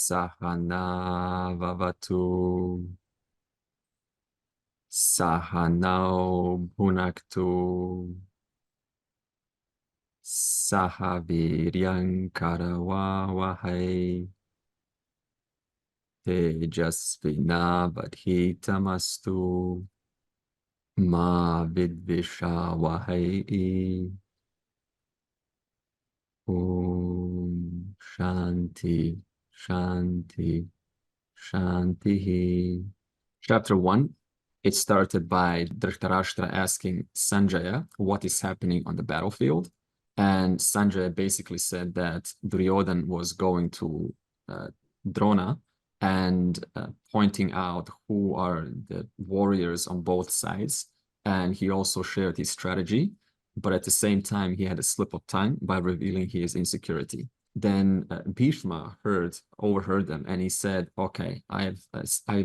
Sahana Vavatu Sahanao Bhunaktu Sahaviryang Karavavahai Tejasvina Vadhitamastu Ma Vidvishavahai. Om Shanti, Shanti, Shanti. Chapter 1, it started by Dhritarashtra asking Sanjaya what is happening on the battlefield. And Sanjaya basically said that Duryodhana was going to Drona and pointing out who are the warriors on both sides. And he also shared his strategy. But at the same time, he had a slip of tongue by revealing his insecurity. Then Bhishma overheard them, and he said, okay, I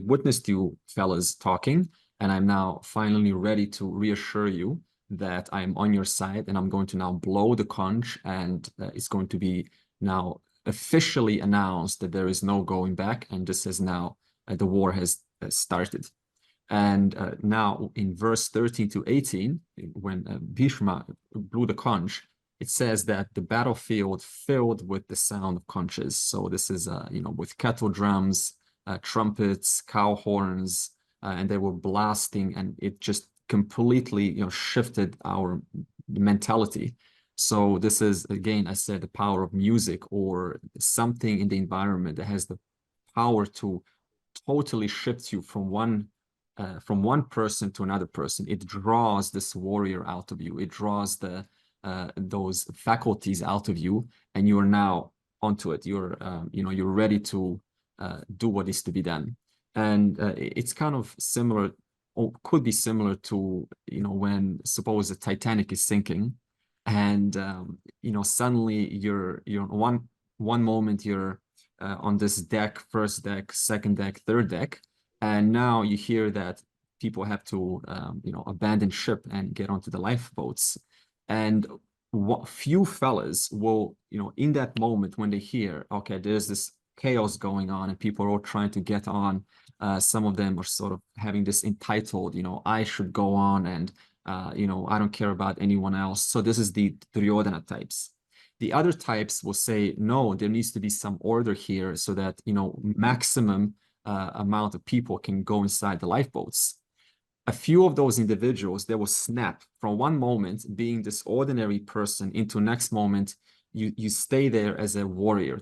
witnessed you fellas talking, and I'm now finally ready to reassure you that I'm on your side, and I'm going to now blow the conch, and it's going to be now officially announced that there is no going back, and this is now, the war has started. And now in verse 13 to 18, when Bhishma blew the conch, it says that the battlefield filled with the sound of conches. So this is, with kettle drums, trumpets, cow horns, and they were blasting, and it just completely, shifted our mentality. So this is, again, I said, the power of music or something in the environment that has the power to totally shift you from one person to another person. It draws this warrior out of you. It draws those faculties out of you, and you are now onto it. You're you're ready to do what is to be done. And it's kind of similar, or could be similar to when suppose the Titanic is sinking, and suddenly you're one moment you're on this deck, first deck, second deck, third deck. And now you hear that people have to, abandon ship and get onto the lifeboats. And few fellas will, in that moment when they hear, okay, there's this chaos going on and people are all trying to get on, some of them are sort of having this entitled, I should go on, and, I don't care about anyone else. So this is the Duryodhana types. The other types will say, no, there needs to be some order here so that, maximum amount of people can go inside the lifeboats. A few of those individuals, they will snap from one moment being this ordinary person into next moment, you stay there as a warrior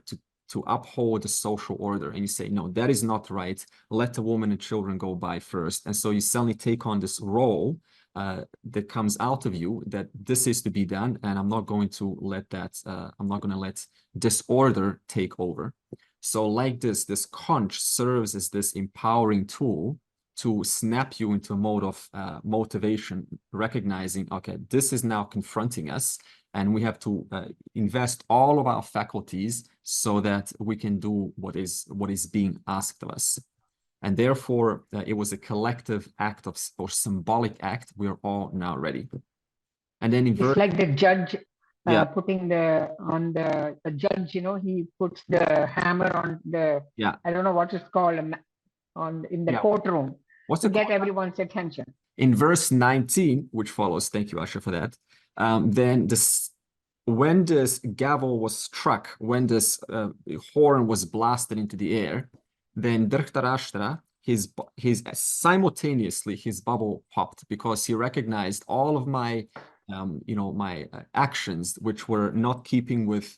to uphold the social order, and you say, no, that is not right. Let the women and children go by first. And so you suddenly take on this role that comes out of you, that this is to be done, and I'm not going to let that, I'm not going to let disorder take over. So like this conch serves as this empowering tool to snap you into a mode of motivation, recognizing, okay, this is now confronting us, and we have to invest all of our faculties so that we can do what is being asked of us. And therefore, it was a collective act or symbolic act. We're all now ready. And then in it's like the judge putting the judge, he puts the hammer on the, I don't know what it's called, in the courtroom to get everyone's attention. In verse 19, which follows, thank you, Arsha, for that, then when this gavel was struck, when this horn was blasted into the air, then Dhritarashtra, his simultaneously his bubble popped, because he recognized all of my my actions, which were not keeping with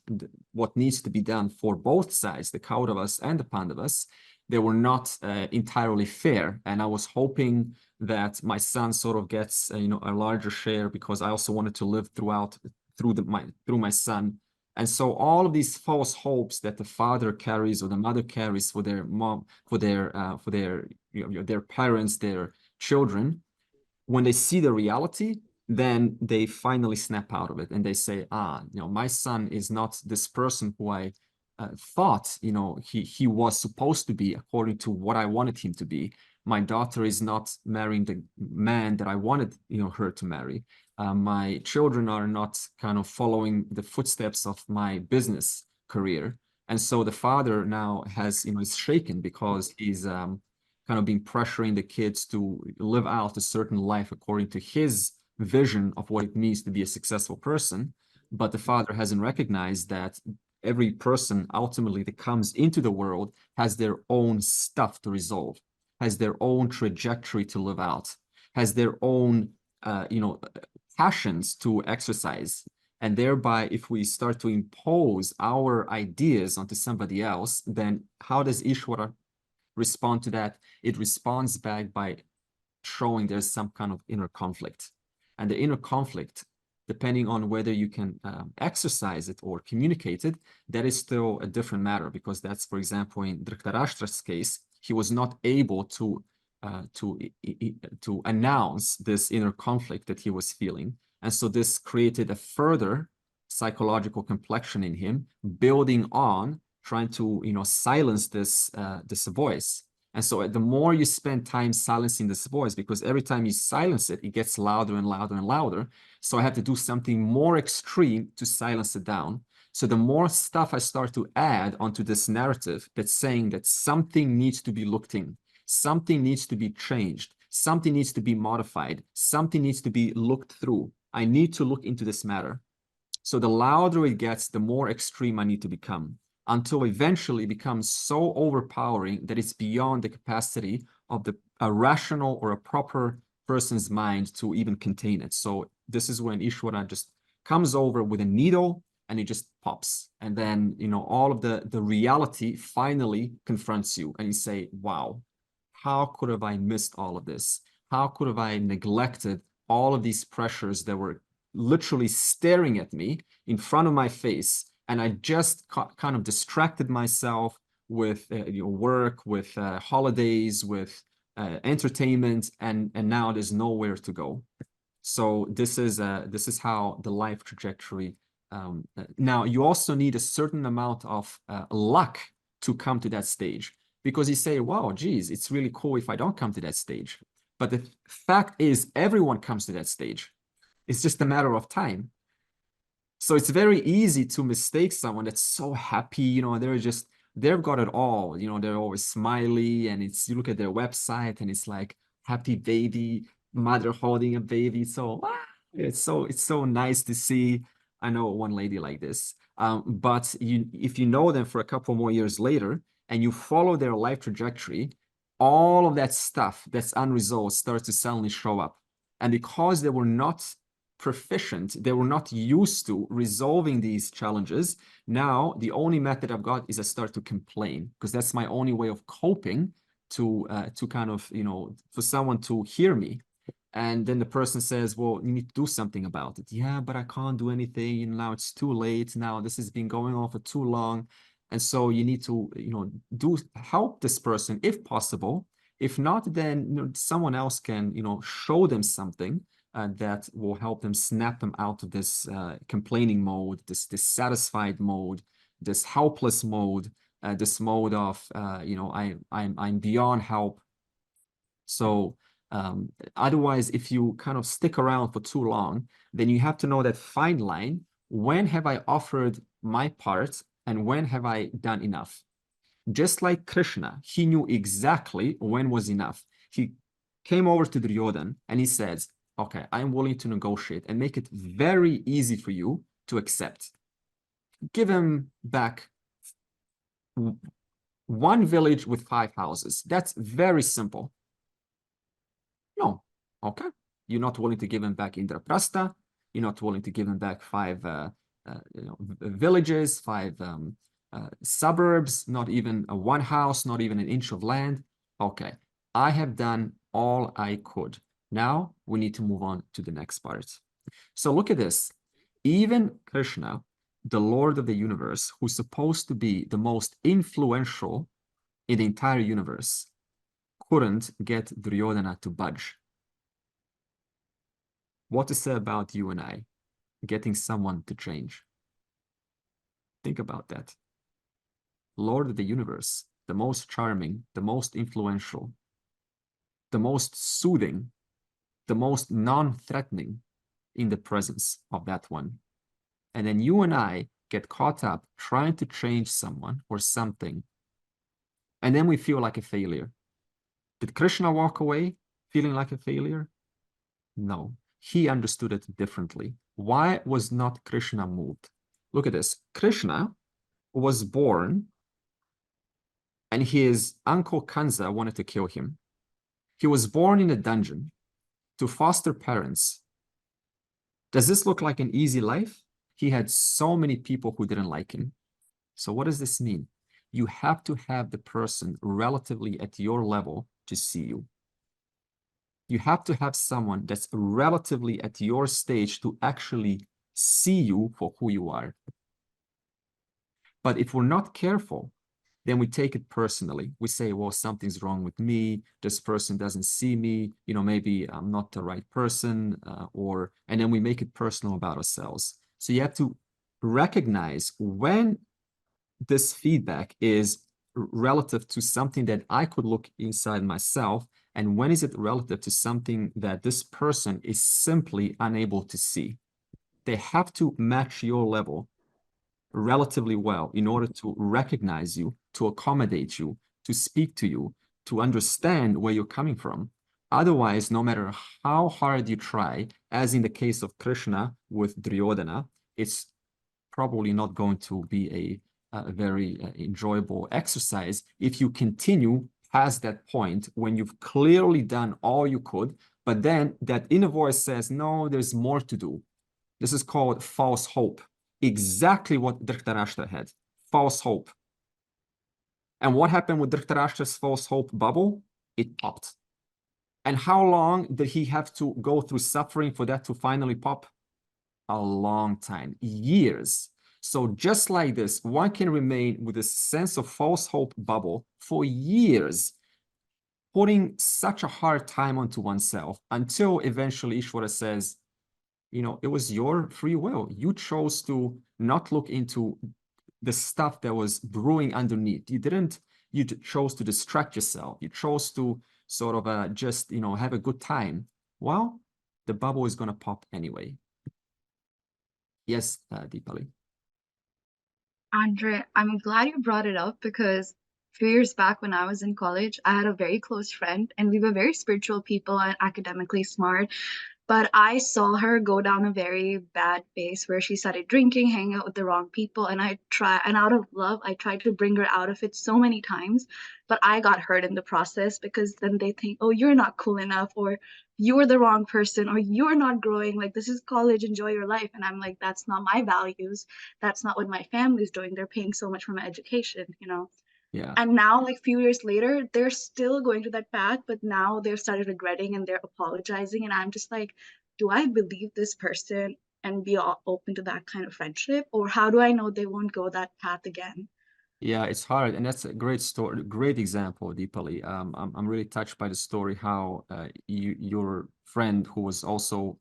what needs to be done for both sides, the Kauravas and the Pandavas. They were not entirely fair, and I was hoping that my son sort of gets a larger share, because I also wanted to live through my son. And so all of these false hopes that the father carries or the mother carries for their mom, for their parents, their children, when they see the reality, then they finally snap out of it and they say, my son is not this person who I thought, he was supposed to be according to what I wanted him to be. My daughter is not marrying the man that I wanted, her to marry. My children are not kind of following the footsteps of my business career. And so the father now has, is shaken because he's kind of been pressuring the kids to live out a certain life according to his vision of what it means to be a successful person. But the father hasn't recognized that every person ultimately that comes into the world has their own stuff to resolve, has their own trajectory to live out, has their own, passions to exercise. And thereby, if we start to impose our ideas onto somebody else, then how does Ishvara respond to that? It responds back by showing there's some kind of inner conflict. And the inner conflict, depending on whether you can exercise it or communicate it, that is still a different matter, because that's, for example, in Dhritarashtra's case, he was not able to announce this inner conflict that he was feeling. And so this created a further psychological complexion in him, building on trying to, silence this voice. And so the more you spend time silencing this voice, because every time you silence it, it gets louder and louder and louder. So I have to do something more extreme to silence it down. So the more stuff I start to add onto this narrative that's saying that something needs to be looked in, something needs to be changed, something needs to be modified, something needs to be looked through. I need to look into this matter. So the louder it gets, the more extreme I need to become, until eventually it becomes so overpowering that it's beyond the capacity of a rational or a proper person's mind to even contain it. So this is when Ishvara just comes over with a needle and it just pops. And then, all of the reality finally confronts you and you say, wow, how could have I missed all of this? How could have I neglected all of these pressures that were literally staring at me in front of my face? And I just kind of distracted myself with work, with holidays, with entertainment, and now there's nowhere to go. So this is how the life trajectory. Now you also need a certain amount of luck to come to that stage, because you say, wow, geez, it's really cool if I don't come to that stage. But the fact is, everyone comes to that stage. It's just a matter of time. So it's very easy to mistake someone that's so happy, they've got it all, they're always smiley, and you look at their website and it's like happy baby, mother holding a baby. So it's so nice to see. I know one lady like this, but if you know them for a couple more years later and you follow their life trajectory, all of that stuff that's unresolved starts to suddenly show up. And because they were not proficient, they were not used to resolving these challenges, now the only method I've got is I start to complain, because that's my only way of coping to kind of, for someone to hear me. And then the person says, well, you need to do something about it. Yeah, but I can't do anything. Now it's too late. Now this has been going on for too long. And so you need to, help this person if possible. If not, then someone else can, show them something that will help them snap them out of this complaining mode, this dissatisfied mode, this helpless mode, this mode of, I'm beyond help. So otherwise, if you kind of stick around for too long, then you have to know that fine line. When have I offered my part and when have I done enough? Just like Krishna, he knew exactly when was enough. He came over to Duryodhana and he says, okay, I'm willing to negotiate and make it very easy for you to accept. Give him back one village with 5 houses. That's very simple. No, okay. You're not willing to give him back Indraprastha. You're not willing to give him back 5 villages, 5 suburbs, not even a 1 house, not even an inch of land. Okay, I have done all I could. Now we need to move on to the next part. So look at this. Even Krishna, the Lord of the universe, who's supposed to be the most influential in the entire universe, couldn't get Duryodhana to budge. What to say about you and I getting someone to change? Think about that. Lord of the universe, the most charming, the most influential, the most soothing, the most non-threatening in the presence of that one. And then you and I get caught up trying to change someone or something, and then we feel like a failure. Did Krishna walk away feeling like a failure? No, he understood it differently. Why was not Krishna moved? Look at this. Krishna was born, and his uncle Kansa wanted to kill him. He was born in a dungeon to foster parents. Does this look like an easy life? He had so many people who didn't like him. So what does this mean? You have to have the person relatively at your level to see you. You have to have someone that's relatively at your stage to actually see you for who you are. But if we're not careful, then we take it personally. We say, well, something's wrong with me. This person doesn't see me. You know, maybe I'm not the right person, and then we make it personal about ourselves. So you have to recognize when this feedback is relative to something that I could look inside myself, and when is it relative to something that this person is simply unable to see. They have to match your level relatively well in order to recognize you, to accommodate you, to speak to you, to understand where you're coming from. Otherwise, no matter how hard you try, as in the case of Krishna with Duryodhana, it's probably not going to be a very enjoyable exercise if you continue past that point when you've clearly done all you could, but then that inner voice says, no, there's more to do. This is called false hope. Exactly what Dhritarashtra had, false hope. And what happened with Dhritarashtra's false hope bubble? It popped. And how long did he have to go through suffering for that to finally pop? A long time, years. So just like this, one can remain with this sense of false hope bubble for years, putting such a hard time onto oneself until eventually Ishvara says, you know, it was your free will. You chose to not look into the stuff that was brewing underneath. You chose to distract yourself. You chose to sort of just, you know, have a good time. Well, the bubble is going to pop anyway. Yes, Deepali. Andre, I'm glad you brought it up because a few years back when I was in college, I had a very close friend and we were very spiritual people and academically smart. But I saw her go down a very bad pace where she started drinking, hanging out with the wrong people. And out of love, I tried to bring her out of it so many times. But I got hurt in the process because then they think, oh, you're not cool enough, or you're the wrong person, or you're not growing. Like, this is college, enjoy your life. And I'm like, that's not my values. That's not what my family's doing. They're paying so much for my education, you know? Yeah. And now, like, few years later, they're still going to that path, but now they've started regretting and they're apologizing. And I'm just like, do I believe this person and be open to that kind of friendship? Or how do I know they won't go that path again? Yeah, it's hard. And that's a great story, great example, Deepali. I'm really touched by the story, how your friend who was also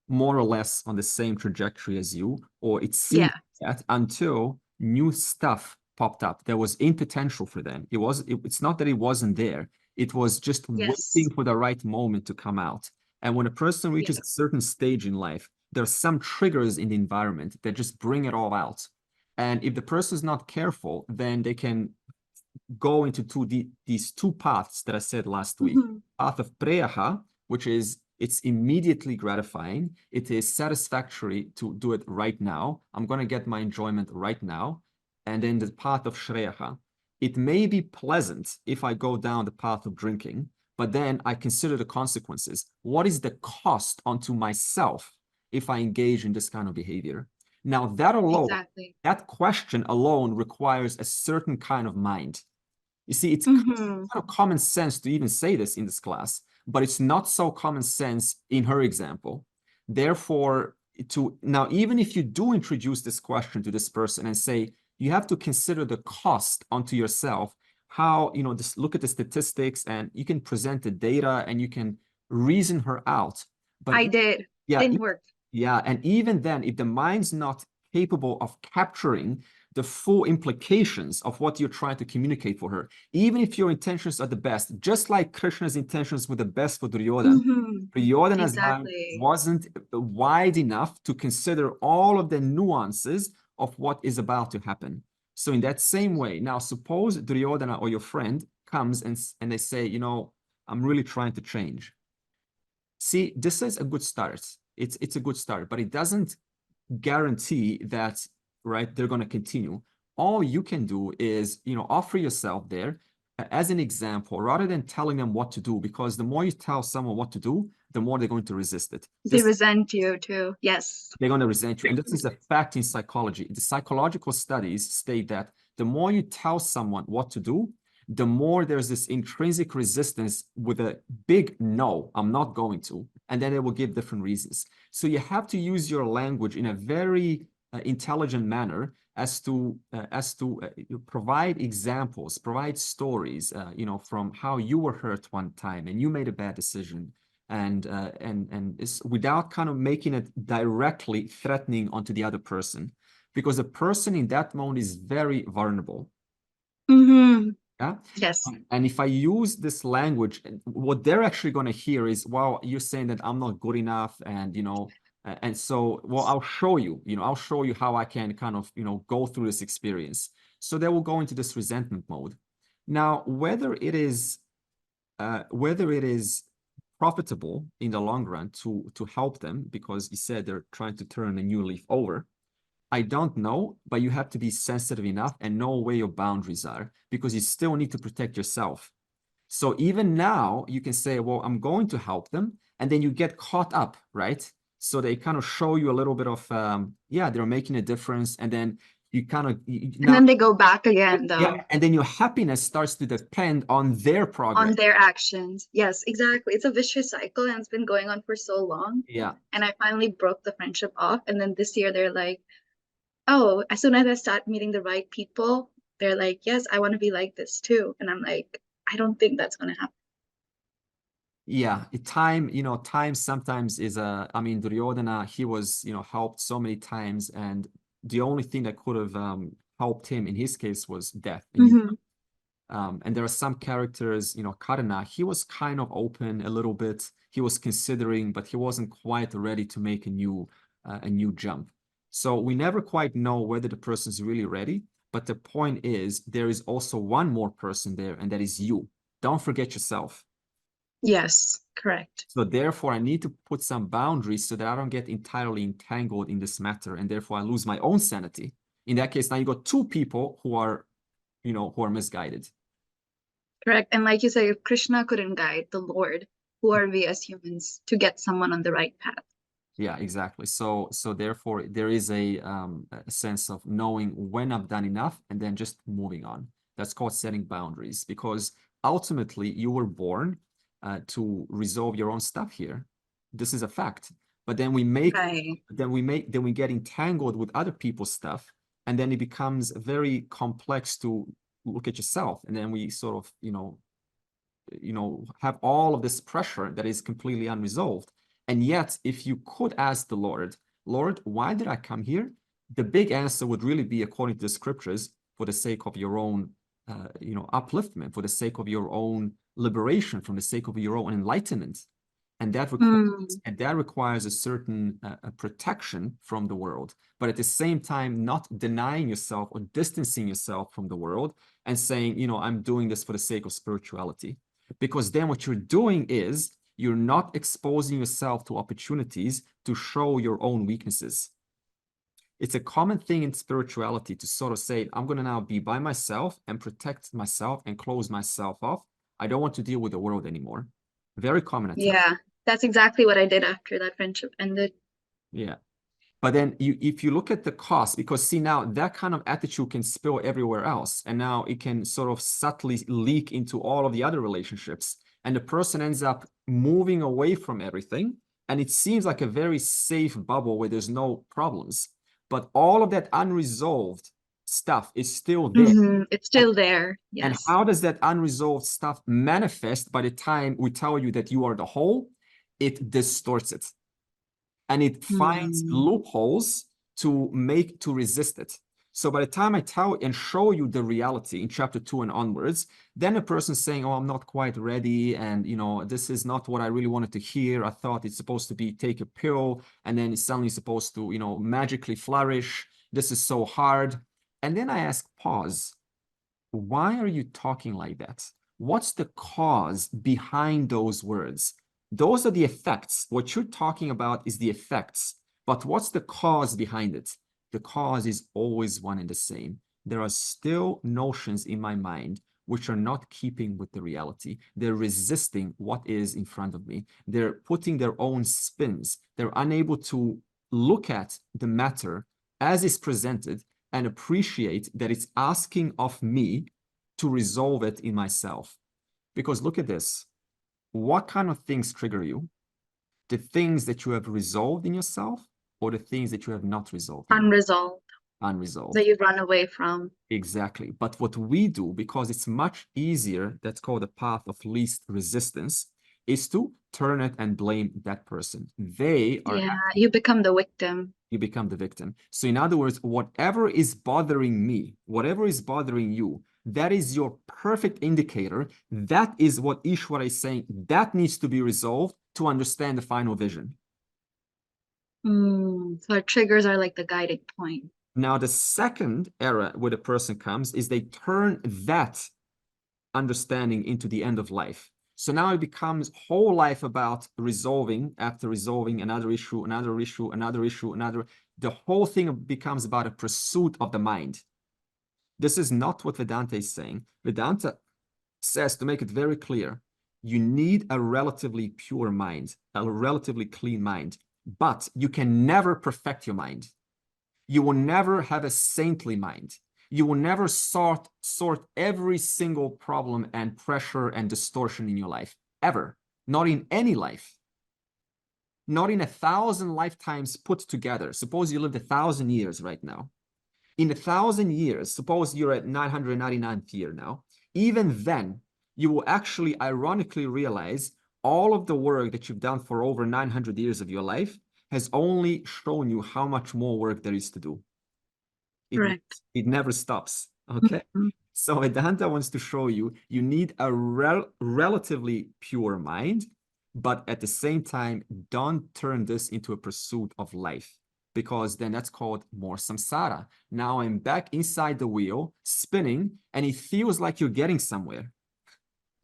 more or less on the same trajectory as you, or it seemed that until new stuff popped up. There was in potential for them. It's not that it wasn't there. It was just waiting for the right moment to come out. And when a person reaches a certain stage in life, there are some triggers in the environment that just bring it all out. And if the person is not careful, then they can go into these two paths that I said last week. Path of preyaha, which is it's immediately gratifying. It is satisfactory to do it right now. I'm going to get my enjoyment right now. And then the path of shreyaha. It may be pleasant if I go down the path of drinking, but then I consider the consequences. What is the cost onto myself if I engage in this kind of behavior? Now, that alone, that question alone requires a certain kind of mind. You see, it's kind of common sense to even say this in this class, but it's not so common sense in her example. Therefore, now, even if you do introduce this question to this person and say, you have to consider the cost onto yourself, how, you know, just look at the statistics and you can present the data and you can reason her out. But I did. Yeah, didn't work. Yeah, and even then, if the mind's not capable of capturing the full implications of what you're trying to communicate for her, even if your intentions are the best, just like Krishna's intentions were the best for Duryodhana, Duryodhana's mind wasn't wide enough to consider all of the nuances of what is about to happen. So in that same way, now suppose Duryodhana or your friend comes and they say, you know, I'm really trying to change. See, this is a good start. It's a good start, but it doesn't guarantee that, right, they're going to continue. All you can do is, you know, offer yourself there as an example, rather than telling them what to do, because the more you tell someone what to do, the more they're going to resist it. They resent you too. Yes. They're going to resent you. And this is a fact in psychology. The psychological studies state that the more you tell someone what to do, the more there's this intrinsic resistance with a big no, I'm not going to. And then they will give different reasons. So you have to use your language in a very intelligent manner as to provide examples, provide stories, you know, from how you were hurt one time and you made a bad decision, and it's without kind of making it directly threatening onto the other person, because the person in that moment is very vulnerable. Mm-hmm. Yeah. Yes. And if I use this language, what they're actually going to hear is, well, you're saying that I'm not good enough, and you know. And so, well, I'll show you, I'll show you how I can kind of, go through this experience. So they will go into this resentment mode. Now, whether it is profitable in the long run to help them, because you said they're trying to turn a new leaf over, I don't know, but you have to be sensitive enough and know where your boundaries are, because you still need to protect yourself. So even now you can say, well, I'm going to help them. And then you get caught up, right? So they kind of show you a little bit of, yeah, they're making a difference. And then you kind of... And then they go back again, though. Yeah, and then your happiness starts to depend on their progress. On their actions. Yes, exactly. It's a vicious cycle, and it's been going on for so long. Yeah. And I finally broke the friendship off. And then this year they're like, oh, as soon as I start meeting the right people, they're like, yes, I want to be like this too. And I'm like, I don't think that's going to happen. Yeah, time sometimes is I mean, Duryodhana, he was, helped so many times, and the only thing that could have helped him in his case was death. Mm-hmm. And there are some characters, Karna, he was kind of open a little bit. He was considering, but he wasn't quite ready to make a new jump. So we never quite know whether the person's really ready. But the point is, there is also one more person there, and that is you. Don't forget yourself. Yes, correct. So therefore, I need to put some boundaries so that I don't get entirely entangled in this matter, and therefore I lose my own sanity. In that case, now you got two people who are, who are misguided. Correct. And like you say, if Krishna couldn't guide the Lord, who are we as humans to get someone on the right path? Yeah, exactly. So therefore, there is a sense of knowing when I've done enough and then just moving on. That's called setting boundaries, because ultimately you were born to resolve your own stuff here. This is a fact. But then we get entangled with other people's stuff, and then it becomes very complex to look at yourself. And then we sort of, have all of this pressure that is completely unresolved. And yet, if you could ask the Lord, why did I come here? The big answer would really be, according to the scriptures, for the sake of your own, upliftment, for the sake of your own liberation, from the sake of your own enlightenment. And that requires a certain protection from the world, but at the same time, not denying yourself or distancing yourself from the world and saying, I'm doing this for the sake of spirituality. Because then what you're doing is, you're not exposing yourself to opportunities to show your own weaknesses. It's a common thing in spirituality to sort of say, I'm going to now be by myself and protect myself and close myself off. I don't want to deal with the world anymore. Very common. Yeah, that's exactly what I did after that friendship ended. Yeah. But then if you look at the cost, because see, now that kind of attitude can spill everywhere else. And now it can sort of subtly leak into all of the other relationships. And the person ends up moving away from everything. And it seems like a very safe bubble where there's no problems. But all of that unresolved stuff is still there. Mm-hmm. It's still there. Yes. And how does that unresolved stuff manifest by the time we tell you that you are the whole? It distorts it. And it finds loopholes to resist it. So by the time I tell and show you the reality in chapter 2 and onwards, then a person's saying, oh, I'm not quite ready. And, this is not what I really wanted to hear. I thought it's supposed to be take a pill and then it's suddenly supposed to, magically flourish. This is so hard. And then I ask, pause. Why are you talking like that? What's the cause behind those words? Those are the effects. What you're talking about is the effects. But what's the cause behind it? The cause is always one and the same. There are still notions in my mind which are not keeping with the reality. They're resisting what is in front of me. They're putting their own spins. They're unable to look at the matter as is presented and appreciate that it's asking of me to resolve it in myself. Because look at this. What kind of things trigger you? The things that you have resolved in yourself or the things that you have not resolved? Unresolved. Unresolved. That you run away from. Exactly. But what we do, because it's much easier, that's called the path of least resistance, is to turn it and blame that person. They are... Yeah, you become the victim. You become the victim. So in other words, whatever is bothering me, whatever is bothering you, that is your perfect indicator. That is what Ishvara is saying. That needs to be resolved to understand the final vision. So our triggers are like the guiding point. Now, the second era where the person comes is they turn that understanding into the end of life. So now it becomes whole life about resolving, after resolving another issue, another issue, another issue, another. The whole thing becomes about a pursuit of the mind. This is not what Vedanta is saying. Vedanta says, to make it very clear, you need a relatively pure mind, a relatively clean mind, but you can never perfect your mind. You will never have a saintly mind. You will never sort every single problem and pressure and distortion in your life, ever. Not in any life. Not in 1,000 lifetimes put together. Suppose you lived 1,000 years right now. In 1,000 years, suppose you're at 999th year now, even then, you will actually ironically realize all of the work that you've done for over 900 years of your life has only shown you how much more work there is to do. It never stops, okay? So Vedanta wants to show you, you need a relatively pure mind, but at the same time, don't turn this into a pursuit of life, because then that's called more samsara. Now I'm back inside the wheel, spinning, and it feels like you're getting somewhere.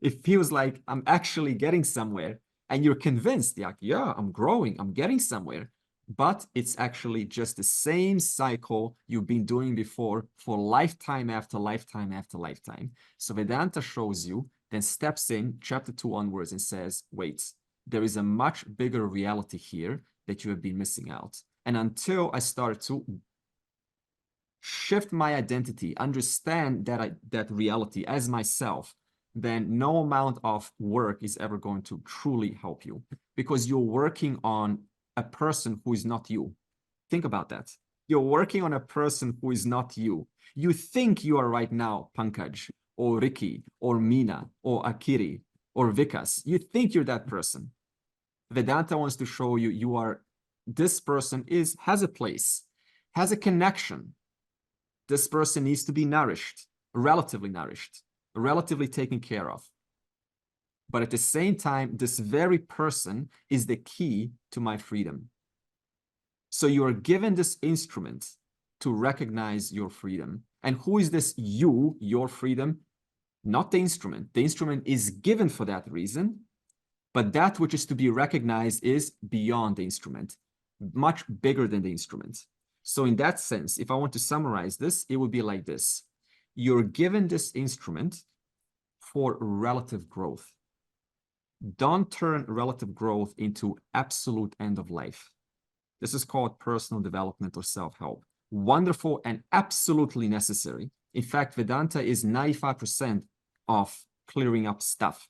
It feels like I'm actually getting somewhere, and you're convinced, like, yeah, I'm growing, I'm getting somewhere. But it's actually just the same cycle you've been doing before for lifetime after lifetime after lifetime. So Vedanta shows you, then steps in chapter 2 onwards and says, wait, there is a much bigger reality here that you have been missing out. And until I start to shift my identity, understand that reality as myself, then no amount of work is ever going to truly help you, because you're working on a person who is not you. Think about that. You're working on a person who is not you. You think you are right now Pankaj, or Ricky, or Meena, or Akiri, or Vikas. You think you're that person. Vedanta wants to show you this person has a place, has a connection. This person needs to be nourished, relatively taken care of. But at the same time, this very person is the key to my freedom. So you are given this instrument to recognize your freedom. And who is this you, your freedom? Not the instrument. The instrument is given for that reason, but that which is to be recognized is beyond the instrument, much bigger than the instrument. So in that sense, if I want to summarize this, it would be like this. You're given this instrument for relative growth. Don't turn relative growth into absolute end of life. This is called personal development or self-help. Wonderful and absolutely necessary. In fact, Vedanta is 95% of clearing up stuff.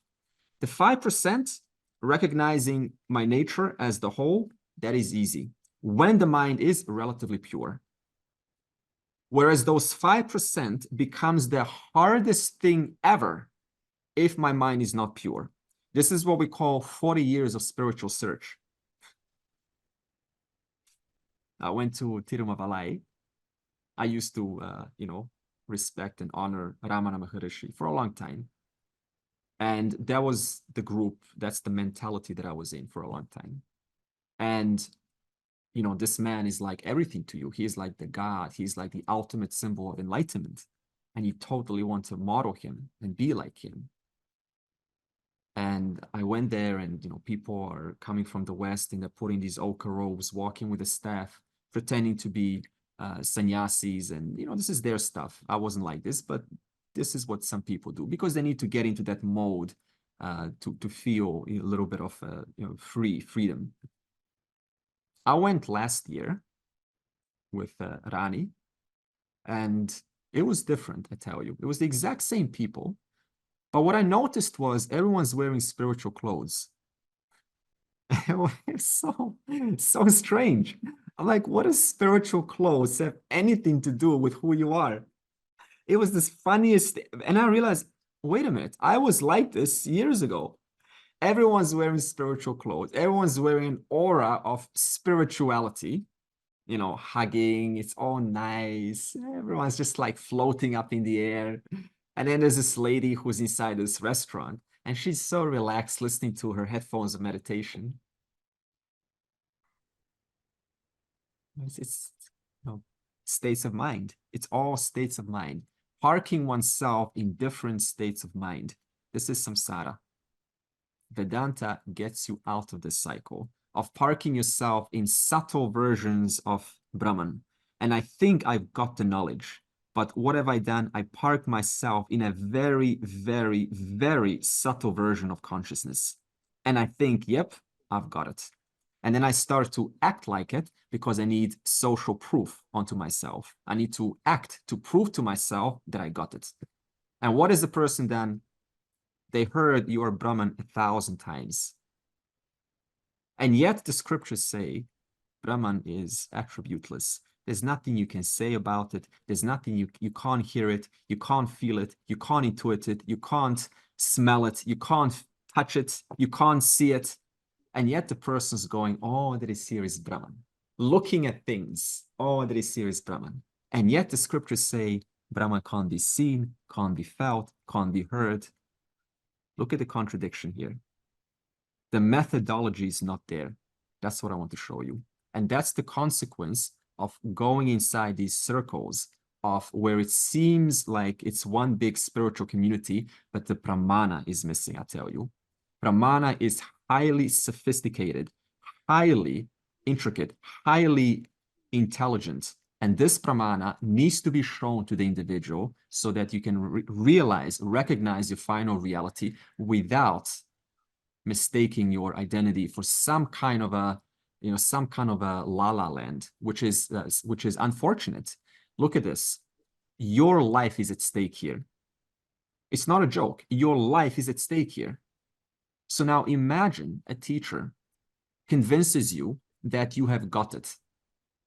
The 5%, recognizing my nature as the whole, that is easy, when the mind is relatively pure. Whereas those 5% becomes the hardest thing ever if my mind is not pure. This is what we call 40 years of spiritual search. I went to Tirumavalai. I used to, respect and honor Ramana Maharishi for a long time. And that was the group, that's the mentality that I was in for a long time. And you know, this man is like everything to you. He is like the God. He's like the ultimate symbol of enlightenment. And you totally want to model him and be like him. And I went there, and, you know, people are coming from the West, and they're putting these ochre robes, walking with a staff, pretending to be sannyasis. And, you know, this is their stuff. I wasn't like this, but this is what some people do because they need to get into that mode to feel a little bit of, you know, freedom. I went last year with Rani, and it was different, I tell you. It was the exact same people. But what I noticed was everyone's wearing spiritual clothes. It's so strange. I'm like, what does spiritual clothes have anything to do with who you are? It was this funniest, and I realized, wait a minute, I was like this years ago. Everyone's wearing spiritual clothes. Everyone's wearing an aura of spirituality, you know, hugging. It's all nice. Everyone's just like floating up in the air. And then there's this lady who's inside this restaurant, and she's so relaxed listening to her headphones of meditation. It's you know, states of mind. It's all states of mind. Parking oneself in different states of mind. This is samsara. Vedanta gets you out of this cycle of parking yourself in subtle versions of Brahman. And I think I've got the knowledge. But what have I done? I park myself in a very, very, very subtle version of consciousness. And I think, yep, I've got it. And then I start to act like it because I need social proof onto myself. I need to act to prove to myself that I got it. And what is the person then? They heard you are Brahman 1,000 times. And yet the scriptures say Brahman is attributeless. There's nothing you can say about it. There's nothing you can't hear it. You can't feel it. You can't intuit it. You can't smell it. You can't touch it. You can't see it. And yet the person's going, oh, that is here is Brahman. Looking at things, oh, that is here is Brahman. And yet the scriptures say Brahman can't be seen, can't be felt, can't be heard. Look at the contradiction here. The methodology is not there. That's what I want to show you. And that's the consequence of going inside these circles of where it seems like it's one big spiritual community, but the pramana is missing, I tell you. Pramana is highly sophisticated, highly intricate, highly intelligent. And this pramana needs to be shown to the individual so that you can recognize your final reality without mistaking your identity for some kind of a la-la land, which is unfortunate. Look at this. Your life is at stake here. It's not a joke. Your life is at stake here. So now imagine a teacher convinces you that you have got it,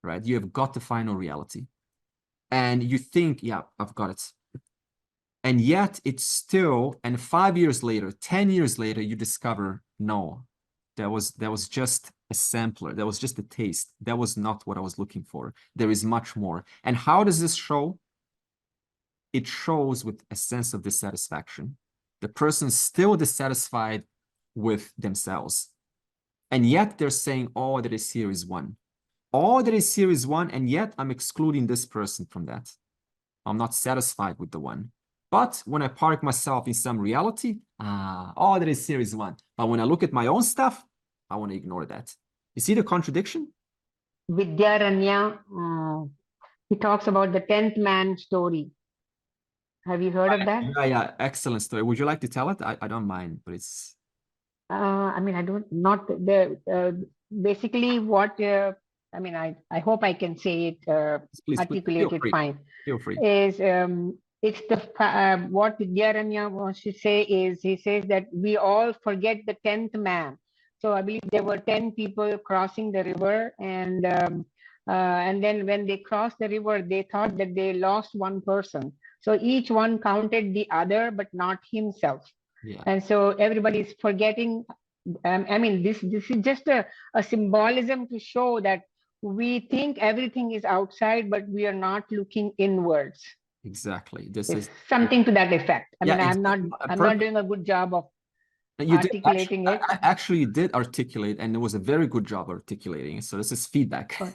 right? You have got the final reality. And you think, yeah, I've got it. And yet it's still, and 5 years later, 10 years later, you discover, no, that was just a sampler. That was just a taste. That was not what I was looking for. There is much more. And how does this show? It shows with a sense of dissatisfaction. The person's still dissatisfied with themselves. And yet they're saying, all that is here is one. All that is here is one, and yet I'm excluding this person from that. I'm not satisfied with the one. But when I park myself in some reality, all that is here is one. But when I look at my own stuff, I want to ignore that. You see the contradiction? Vidyaranya, he talks about the 10th man story. Have you heard of that? Yeah, excellent story. Would you like to tell it? I don't mind, but it's... I mean, basically what, I mean, I hope I can say it, Please, articulate it fine. Feel free. It's what Vidyaranya wants to say is, he says that we all forget the 10th man. So I believe there were 10 people crossing the river, and then when they crossed the river, they thought that they lost one person. So each one counted the other, but not himself. Yeah. And so everybody is forgetting. I mean, this is just a symbolism to show that we think everything is outside, but we are not looking inwards. Exactly. This is something to that effect. I mean, I'm not doing a good job of articulating it. Actually, you did articulate, and it was a very good job articulating it. So this is feedback. Oh,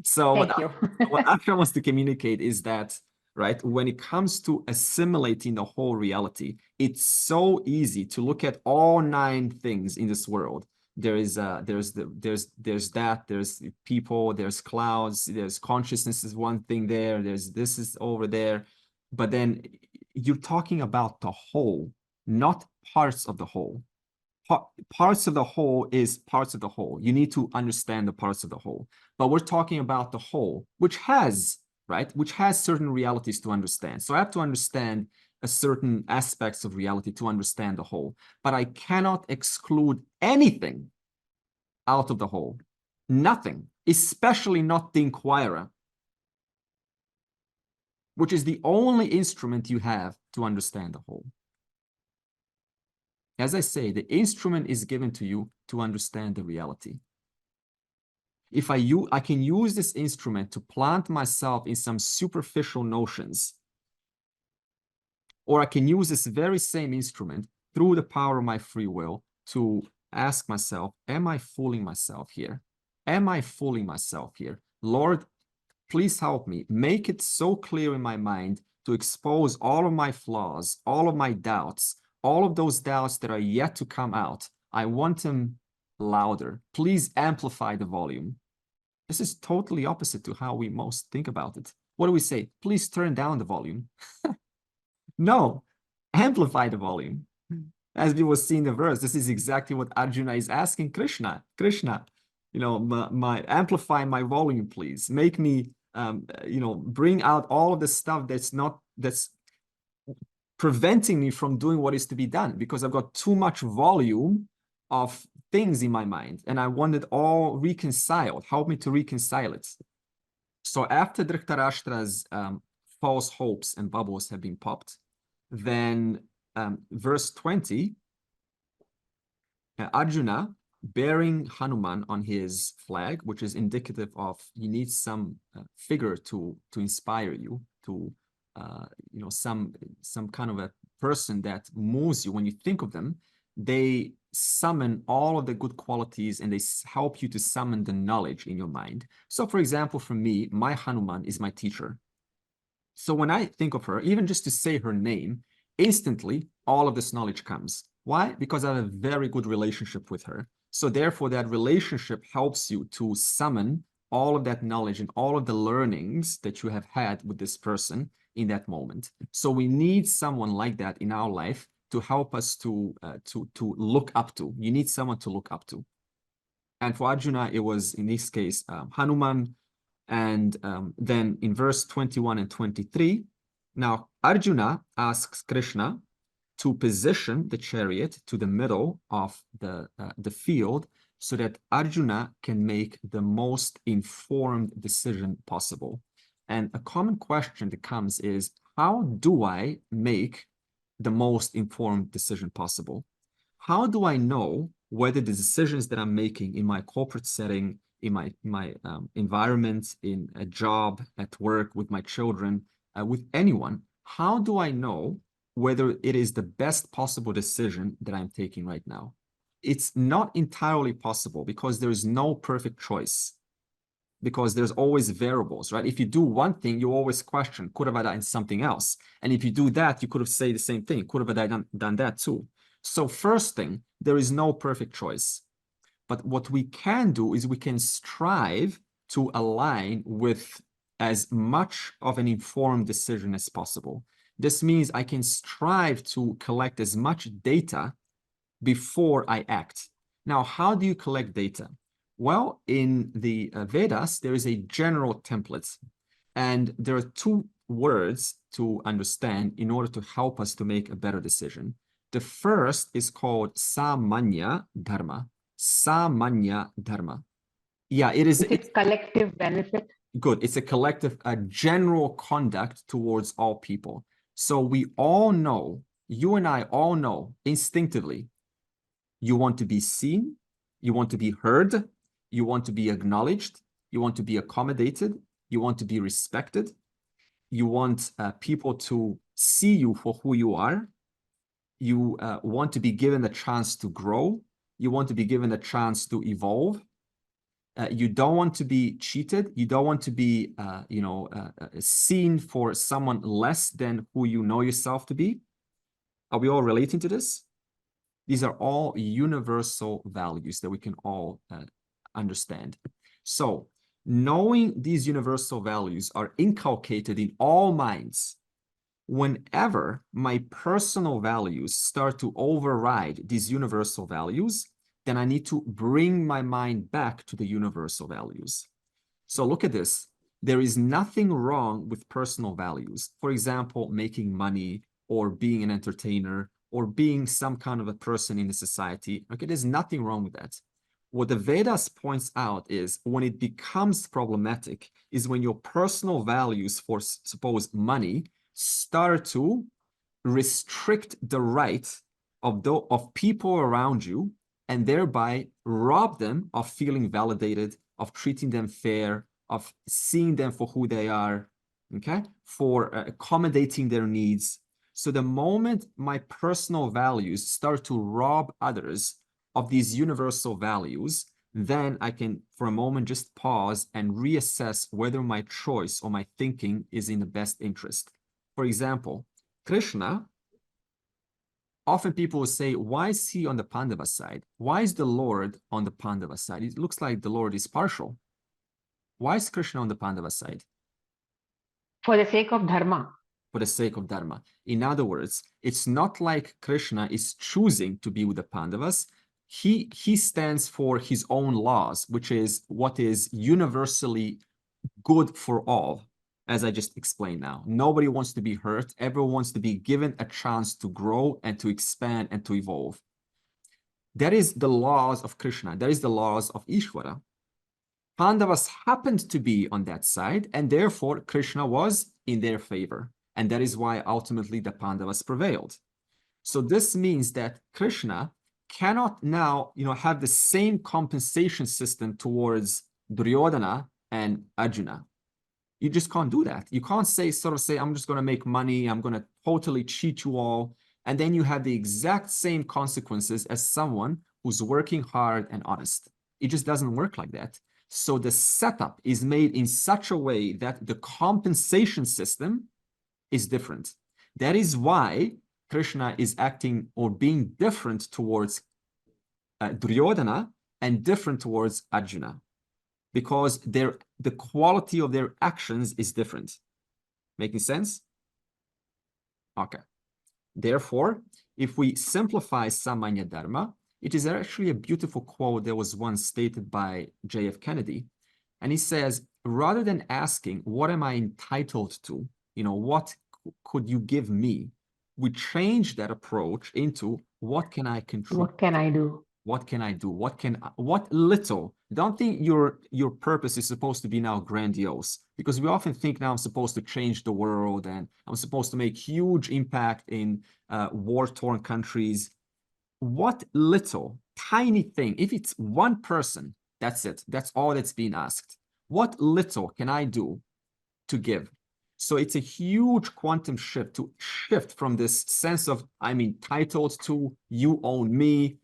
so thank you. what Arsha wants to communicate is that, right, when it comes to assimilating the whole reality, it's so easy to look at all 9 things in this world. There's that, there's people, there's clouds, there's consciousness is one thing there, there's this is over there. But then you're talking about the whole, not parts of the whole. Parts of the whole is parts of the whole. You need to understand the parts of the whole. But we're talking about the whole, which has, right, which has certain realities to understand. So I have to understand a certain aspects of reality to understand the whole. But I cannot exclude anything out of the whole. Nothing, especially not the inquirer, which is the only instrument you have to understand the whole. As I say, the instrument is given to you to understand the reality. If I can use this instrument to plant myself in some superficial notions, or I can use this very same instrument through the power of my free will to ask myself, am I fooling myself here? Am I fooling myself here? Lord, please help me. Make it so clear in my mind to expose all of my flaws, all of my doubts, all of those doubts that are yet to come out. I want them louder. Please amplify the volume. This is totally opposite to how we most think about it. What do we say? Please turn down the volume. No, amplify the volume. As we will see in the verse, this is exactly what Arjuna is asking Krishna. Krishna, you know, amplify my volume, please. Make me, you know, bring out all of the stuff that's preventing me from doing what is to be done, because I've got too much volume of things in my mind and I want it all reconciled. Help me to reconcile it. So after Dhritarashtra's false hopes and bubbles have been popped, then verse 20, Arjuna bearing Hanuman on his flag, which is indicative of you need some figure to inspire you, to you know, some kind of a person that moves you when you think of them. They summon all of the good qualities and they help you to summon the knowledge in your mind. So for example, for me, my Hanuman is my teacher. So when I think of her, even just to say her name, instantly all of this knowledge comes. Why? Because I have a very good relationship with her. So therefore that relationship helps you to summon all of that knowledge and all of the learnings that you have had with this person in that moment. So we need someone like that in our life to help us to look up to. You need someone to look up to. And for Arjuna, it was, in this case, Hanuman. And then in verse 21 and 23, now Arjuna asks Krishna to position the chariot to the middle of the field so that Arjuna can make the most informed decision possible. And a common question that comes is, how do I make the most informed decision possible? How do I know whether the decisions that I'm making in my corporate setting, in my environment, in a job, at work, with my children, with anyone, how do I know whether it is the best possible decision that I'm taking right now? It's not entirely possible because there is no perfect choice, because there's always variables, right? If you do one thing, you always question, could have I done something else? And if you do that, you could have said the same thing, could have I done that too? So first thing, there is no perfect choice. But what we can do is we can strive to align with as much of an informed decision as possible. This means I can strive to collect as much data before I act. Now, how do you collect data? Well, in the Vedas, there is a general template, and there are 2 words to understand in order to help us to make a better decision. The first is called samanya dharma. Samanya dharma. Yeah, it is. It's a collective benefit. Good. It's a collective, a general conduct towards all people. So we all know, you and I all know instinctively, you want to be seen, you want to be heard, you want to be acknowledged, you want to be accommodated, you want to be respected, you want people to see you for who you are. you want to be given a chance to grow. You want to be given a chance to evolve. You don't want to be cheated. You don't want to be, seen for someone less than who you know yourself to be. Are we all relating to this? These are all universal values that we can all understand. So knowing these universal values are inculcated in all minds. Whenever my personal values start to override these universal values, then I need to bring my mind back to the universal values. So look at this. There is nothing wrong with personal values. For example, making money or being an entertainer or being some kind of a person in the society. Okay, there's nothing wrong with that. What the Vedas points out is when it becomes problematic is when your personal values for, suppose, money start to restrict the right of people around you and thereby rob them of feeling validated, of treating them fair, of seeing them for who they are, okay, for accommodating their needs. So the moment my personal values start to rob others of these universal values, then I can, for a moment, just pause and reassess whether my choice or my thinking is in the best interest. For example, Krishna, often people will say, why is he on the Pandava side? Why is the Lord on the Pandava side? It looks like the Lord is partial. Why is Krishna on the Pandava side? For the sake of dharma. For the sake of dharma. In other words, it's not like Krishna is choosing to be with the Pandavas. He stands for his own laws, which is what is universally good for all, as I just explained now. Nobody wants to be hurt. Everyone wants to be given a chance to grow and to expand and to evolve. That is the laws of Krishna. That is the laws of Ishvara. Pandavas happened to be on that side, and therefore Krishna was in their favor. And that is why ultimately the Pandavas prevailed. So this means that Krishna cannot now, have the same compensation system towards Duryodhana and Arjuna. You just can't do that. You can't say, I'm just going to make money. I'm going to totally cheat you all. And then you have the exact same consequences as someone who's working hard and honest. It just doesn't work like that. So the setup is made in such a way that the compensation system is different. That is why Krishna is acting or being different towards Duryodhana and different towards Arjuna, because the quality of their actions is different. Making sense? Okay. Therefore, if we simplify Samanya Dharma, it is actually a beautiful quote that was once stated by J.F. Kennedy. And he says, rather than asking, what am I entitled to? What could you give me? We change that approach into, what can I contribute? What can I do? What can I do? What little? Don't think your purpose is supposed to be now grandiose, because we often think now I'm supposed to change the world and I'm supposed to make huge impact in war-torn countries. What little, tiny thing, if it's one person, that's it. That's all that's being asked. What little can I do to give? So it's a huge quantum shift to shift from this sense of I'm entitled to, you own me,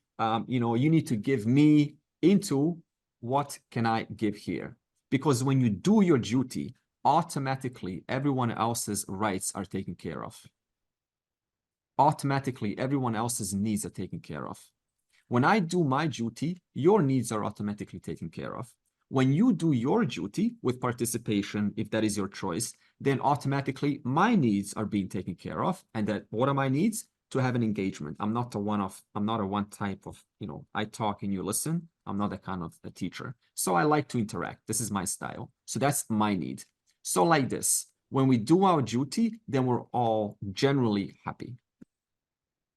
you need to give me, into what can I give here? Because when you do your duty, automatically everyone else's rights are taken care of. Automatically everyone else's needs are taken care of. When I do my duty, your needs are automatically taken care of. When you do your duty with participation, if that is your choice, then automatically my needs are being taken care of. And that, what are my needs? To have an engagement. I'm not a one type of, I talk and you listen. I'm not that kind of a teacher. So I like to interact. This is my style. So that's my need. So like this, when we do our duty, then we're all generally happy.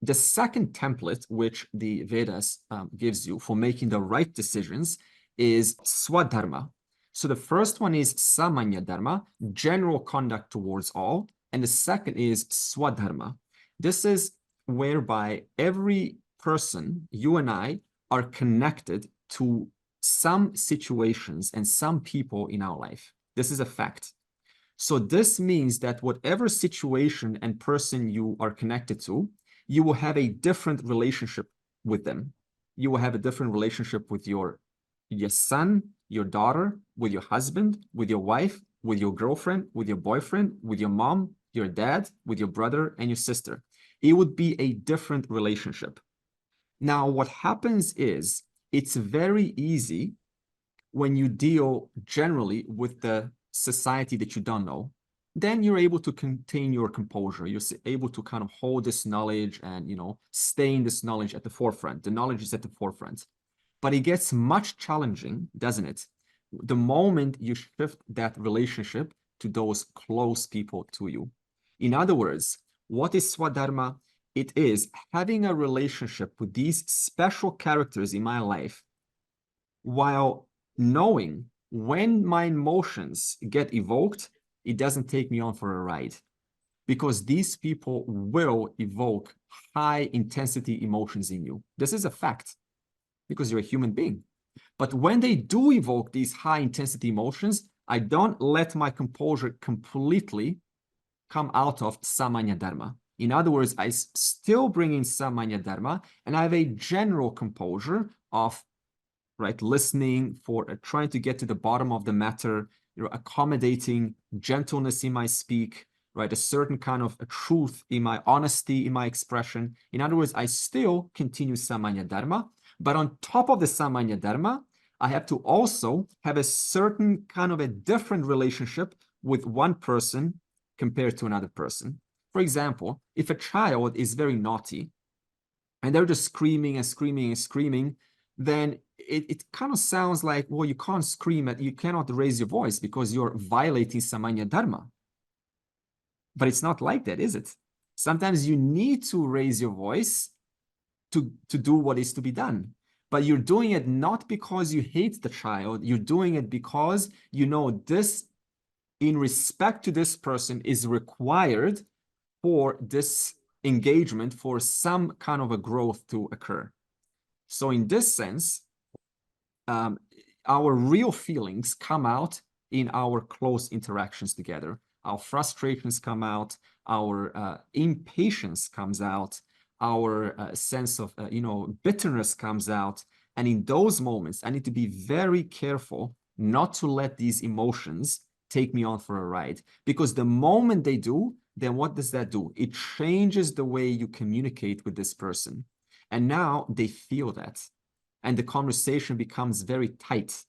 The second template, which the Vedas gives you for making the right decisions, is Swadharma. So the first one is Samanya Dharma, general conduct towards all. And the second is Swadharma. This is whereby every person, you and I, are connected to some situations and some people in our life. This is a fact. So this means that whatever situation and person you are connected to, you will have a different relationship with them. You will have a different relationship with your son, your daughter, with your husband, with your wife, with your girlfriend, with your boyfriend, with your mom, your dad, with your brother and your sister. It would be a different relationship. Now, what happens is it's very easy when you deal generally with the society that you don't know, then you're able to contain your composure. You're able to kind of hold this knowledge and, stay in this knowledge at the forefront. The knowledge is at the forefront. But it gets much challenging, doesn't it? The moment you shift that relationship to those close people to you. In other words, what is Swadharma? It is having a relationship with these special characters in my life while knowing when my emotions get evoked, it doesn't take me on for a ride, because these people will evoke high intensity emotions in you. This is a fact, because you're a human being. But when they do evoke these high intensity emotions, I don't let my composure completely come out of Samanya Dharma. In other words, I still bring in Samanya Dharma, and I have a general composure of listening, for trying to get to the bottom of the matter, accommodating, gentleness in my speak, a certain kind of a truth in my honesty, in my expression. In other words, I still continue Samanya Dharma, but on top of the Samanya Dharma, I have to also have a certain kind of a different relationship with one person compared to another person. For example, if a child is very naughty and they're just screaming and screaming and screaming, then it kind of sounds like, well, you can't scream, you cannot raise your voice because you're violating Samanya Dharma. But it's not like that, is it? Sometimes you need to raise your voice to do what is to be done. But you're doing it not because you hate the child, you're doing it because you know this, in respect to this person, is required for this engagement, for some kind of a growth to occur. So in this sense, our real feelings come out in our close interactions together. Our frustrations come out, our impatience comes out, our sense of bitterness comes out. And in those moments, I need to be very careful not to let these emotions take me on for a ride. Because the moment they do, then what does that do? It changes the way you communicate with this person. And now they feel that. And the conversation becomes very tight.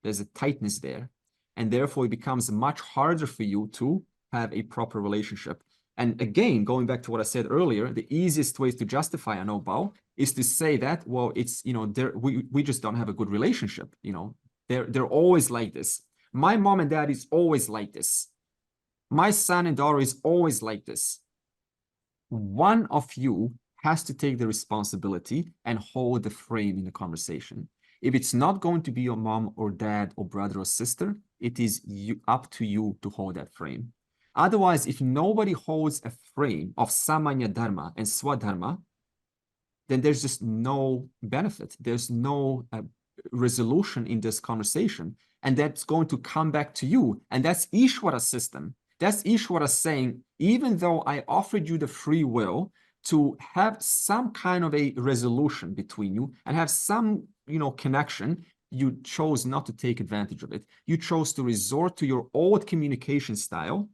There's a tightness there. And therefore, it becomes much harder for you to have a proper relationship. And again, going back to what I said earlier, the easiest way to justify a no-bow is to say that, well, it's, we just don't have a good relationship. They're always like this. My mom and dad is always like this. My son and daughter is always like this. One of you has to take the responsibility and hold the frame in the conversation. If it's not going to be your mom or dad or brother or sister, it is up to you to hold that frame. Otherwise, if nobody holds a frame of Samanya Dharma and Swadharma, then there's just no benefit. There's no resolution in this conversation. And that's going to come back to you. And that's Ishvara system. That's Ishvara saying, even though I offered you the free will to have some kind of a resolution between you and have some, connection, you chose not to take advantage of it. You chose to resort to your old communication style,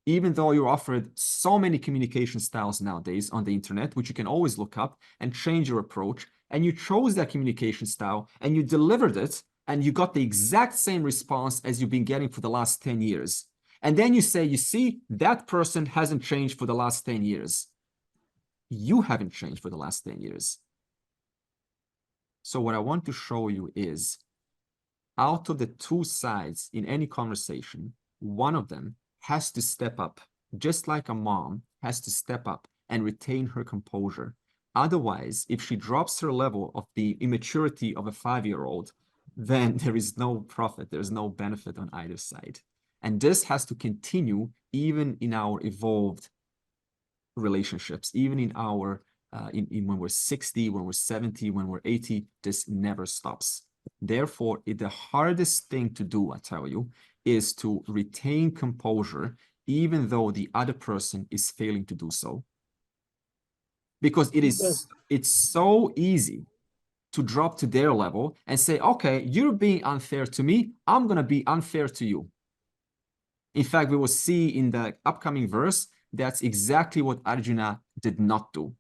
even though you're offered so many communication styles nowadays on the internet, which you can always look up and change your approach. And you chose that communication style and you delivered it, and you got the exact same response as you've been getting for the last 10 years. And then you say, you see, that person hasn't changed for the last 10 years. You haven't changed for the last 10 years. So what I want to show you is, out of the two sides in any conversation, one of them has to step up, just like a mom has to step up and retain her composure. Otherwise, if she drops her level of the immaturity of a 5-year-old, then there is no profit, there's no benefit on either side. And this has to continue even in our evolved relationships, even in our, when we're 60, when we're 70, when we're 80, this never stops. Therefore, the hardest thing to do, I tell you, is to retain composure, even though the other person is failing to do so. because it's so easy to drop to their level and say, okay, you're being unfair to me, I'm going to be unfair to you. In fact, we will see in the upcoming verse, that's exactly what Arjuna did not do.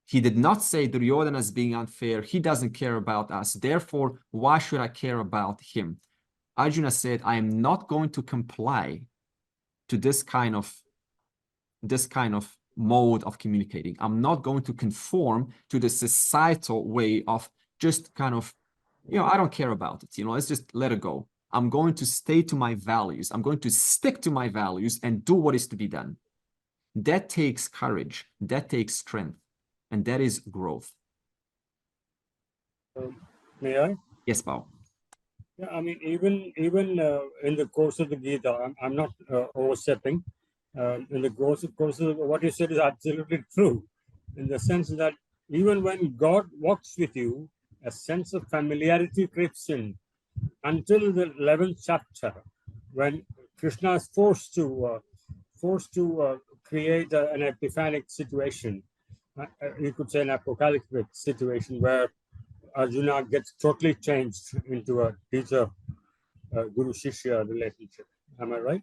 He did not say Duryodhana is being unfair. He doesn't care about us. Therefore, why should I care about him? Arjuna said, I am not going to comply to this kind of mode of communicating. I'm not going to conform to the societal way of just kind of, I don't care about it. Let's just let it go. I'm going to stay to my values. I'm going to stick to my values and do what is to be done. That takes courage. That takes strength. And that is growth. May I? Yes, Paul. Yeah, I mean, even in the course of the Gita, I'm not overstepping. In the course of what you said is absolutely true, in the sense that even when God walks with you, a sense of familiarity creeps in until the 11th chapter, when Krishna is forced to create an epiphanic situation. You could say an apocalyptic situation where Arjuna gets totally changed into a teacher guru-shishya relationship. Am I right?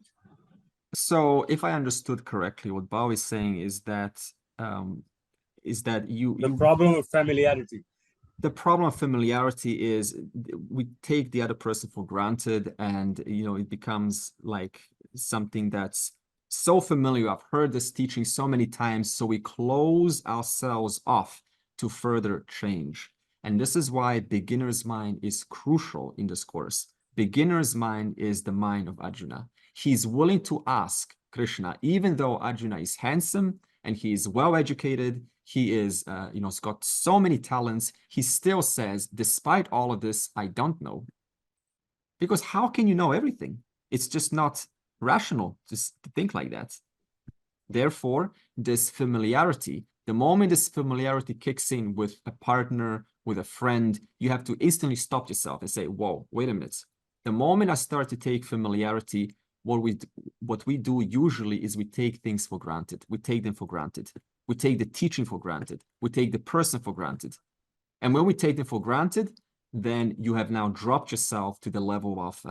So if I understood correctly, what Bao is saying is that the problem of familiarity. The problem of familiarity is we take the other person for granted, and it becomes like something that's so familiar. I've heard this teaching so many times, so we close ourselves off to further change. And this is why beginner's mind is crucial in this course. Beginner's mind is the mind of Arjuna. He's willing to ask Krishna, even though Arjuna is handsome and he is well-educated, he is, he's got so many talents, he still says, despite all of this, I don't know. Because how can you know everything? It's just not rational to think like that. Therefore, this familiarity, the moment this familiarity kicks in with a partner, with a friend, you have to instantly stop yourself and say, whoa, wait a minute. The moment I start to take familiarity, what we do usually is we take things for granted. We take them for granted. We take the teaching for granted. We take the person for granted. And when we take them for granted, then you have now dropped yourself to the level of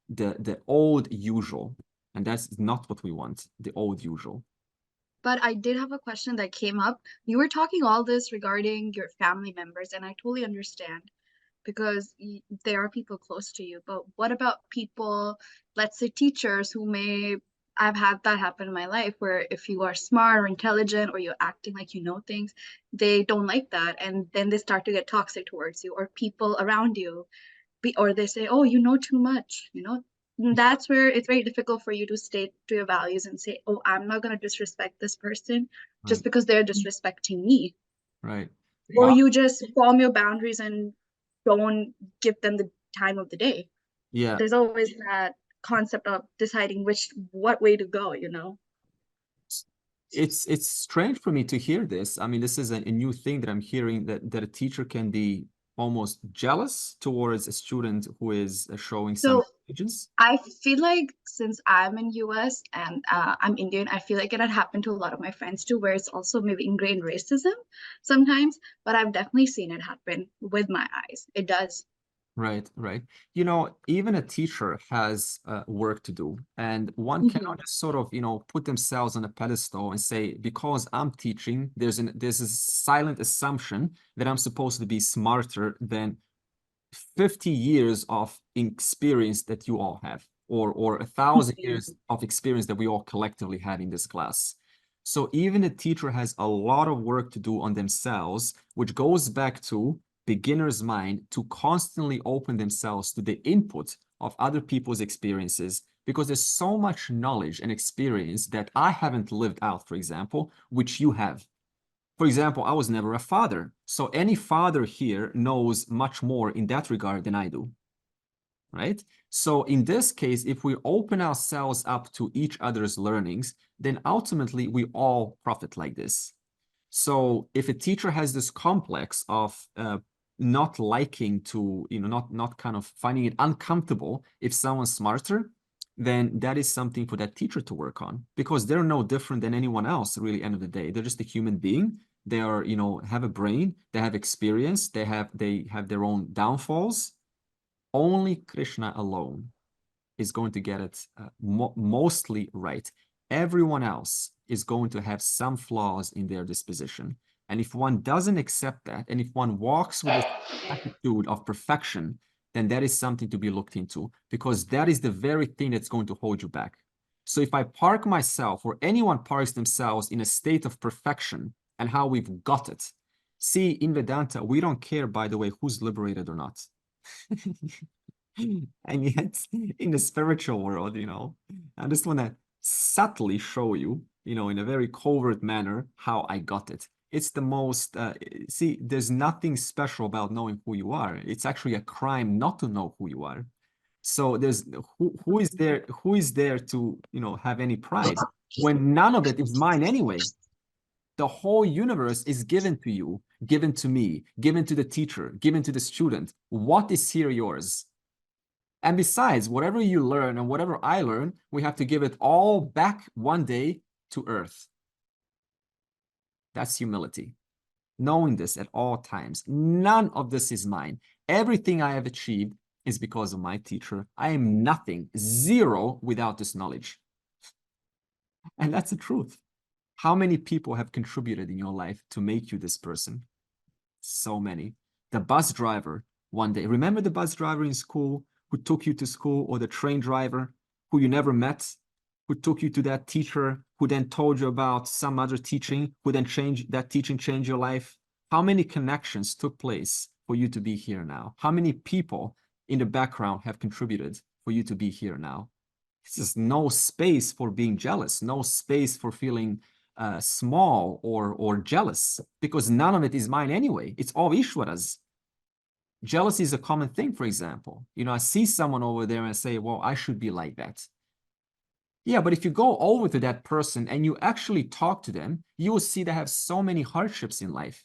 the old usual. And that's not what we want, the old usual. But I did have a question that came up. You were talking all this regarding your family members, and I totally understand because there are people close to you. But what about people, let's say teachers who may, I've had that happen in my life, where if you are smart or intelligent or you're acting like you know things, they don't like that. And then they start to get toxic towards you, or people around you, or they say, oh, you know too much, And that's where it's very difficult for you to stay to your values and say, oh, I'm not going to disrespect this person just because they're disrespecting me. Right. Or you just form your boundaries and don't give them the time of the day. Yeah. There's always that concept of deciding what way to go, It's strange for me to hear this. I mean, this is a new thing that I'm hearing, that a teacher can be almost jealous towards a student who is showing some intelligence. I feel like since I'm in US and I'm Indian, I feel like it had happened to a lot of my friends too, where it's also maybe ingrained racism sometimes, but I've definitely seen it happen with my eyes. It does. Right, right. Even a teacher has work to do, and one cannot just sort of, put themselves on a pedestal and say, because I'm teaching, there's a silent assumption that I'm supposed to be smarter than 50 years of experience that you all have, or 1,000 years of experience that we all collectively have in this class. So even a teacher has a lot of work to do on themselves, which goes back to beginner's mind, to constantly open themselves to the input of other people's experiences, because there's so much knowledge and experience that I haven't lived out, for example, which you have. For example, I was never a father, so any father here knows much more in that regard than I do, right? So in this case, if we open ourselves up to each other's learnings, then ultimately we all profit like this. So if a teacher has this complex of not liking to, not kind of finding it uncomfortable if someone's smarter, then that is something for that teacher to work on, because they're no different than anyone else, really, end of the day. They're just a human being they are, you know, have a brain, they have experience, they have their own downfalls. Only Krishna alone is going to get it mostly right. Everyone else is going to have some flaws in their disposition. And if one doesn't accept that, and if one walks with this attitude of perfection, then that is something to be looked into, because that is the very thing that's going to hold you back. So if I park myself, or anyone parks themselves in a state of perfection and how we've got it, see, in Vedanta, we don't care, by the way, who's liberated or not. And yet, in the spiritual world, you know, I just want to subtly show you, you know, in a very covert manner, how I got it. It's the most, see, there's nothing special about knowing who you are. It's actually a crime not to know who you are. So there's, who is there to, you know, have any pride when none of it is mine anyway? The whole universe is given to you, given to me, given to the teacher, given to the student. What is here yours? And besides, whatever you learn and whatever I learn, we have to give it all back one day to earth. That's humility. Knowing this at all times. None of this is mine. Everything I have achieved is because of my teacher. I am nothing, zero, without this knowledge. And that's the truth. How many people have contributed in your life to make you this person? So many. The bus driver one day. Remember the bus driver in school who took you to school, or the train driver who you never met, who took you to that teacher, who then told you about some other teaching, who then changed your life? How many connections took place for you to be here now? How many people in the background have contributed for you to be here now? There's just no space for being jealous, no space for feeling small or jealous, because none of it is mine anyway. It's all Ishwara's. Jealousy is a common thing, for example. You know, I see someone over there and I say, well, I should be like that. Yeah, but if you go over to that person and you actually talk to them, you will see they have so many hardships in life.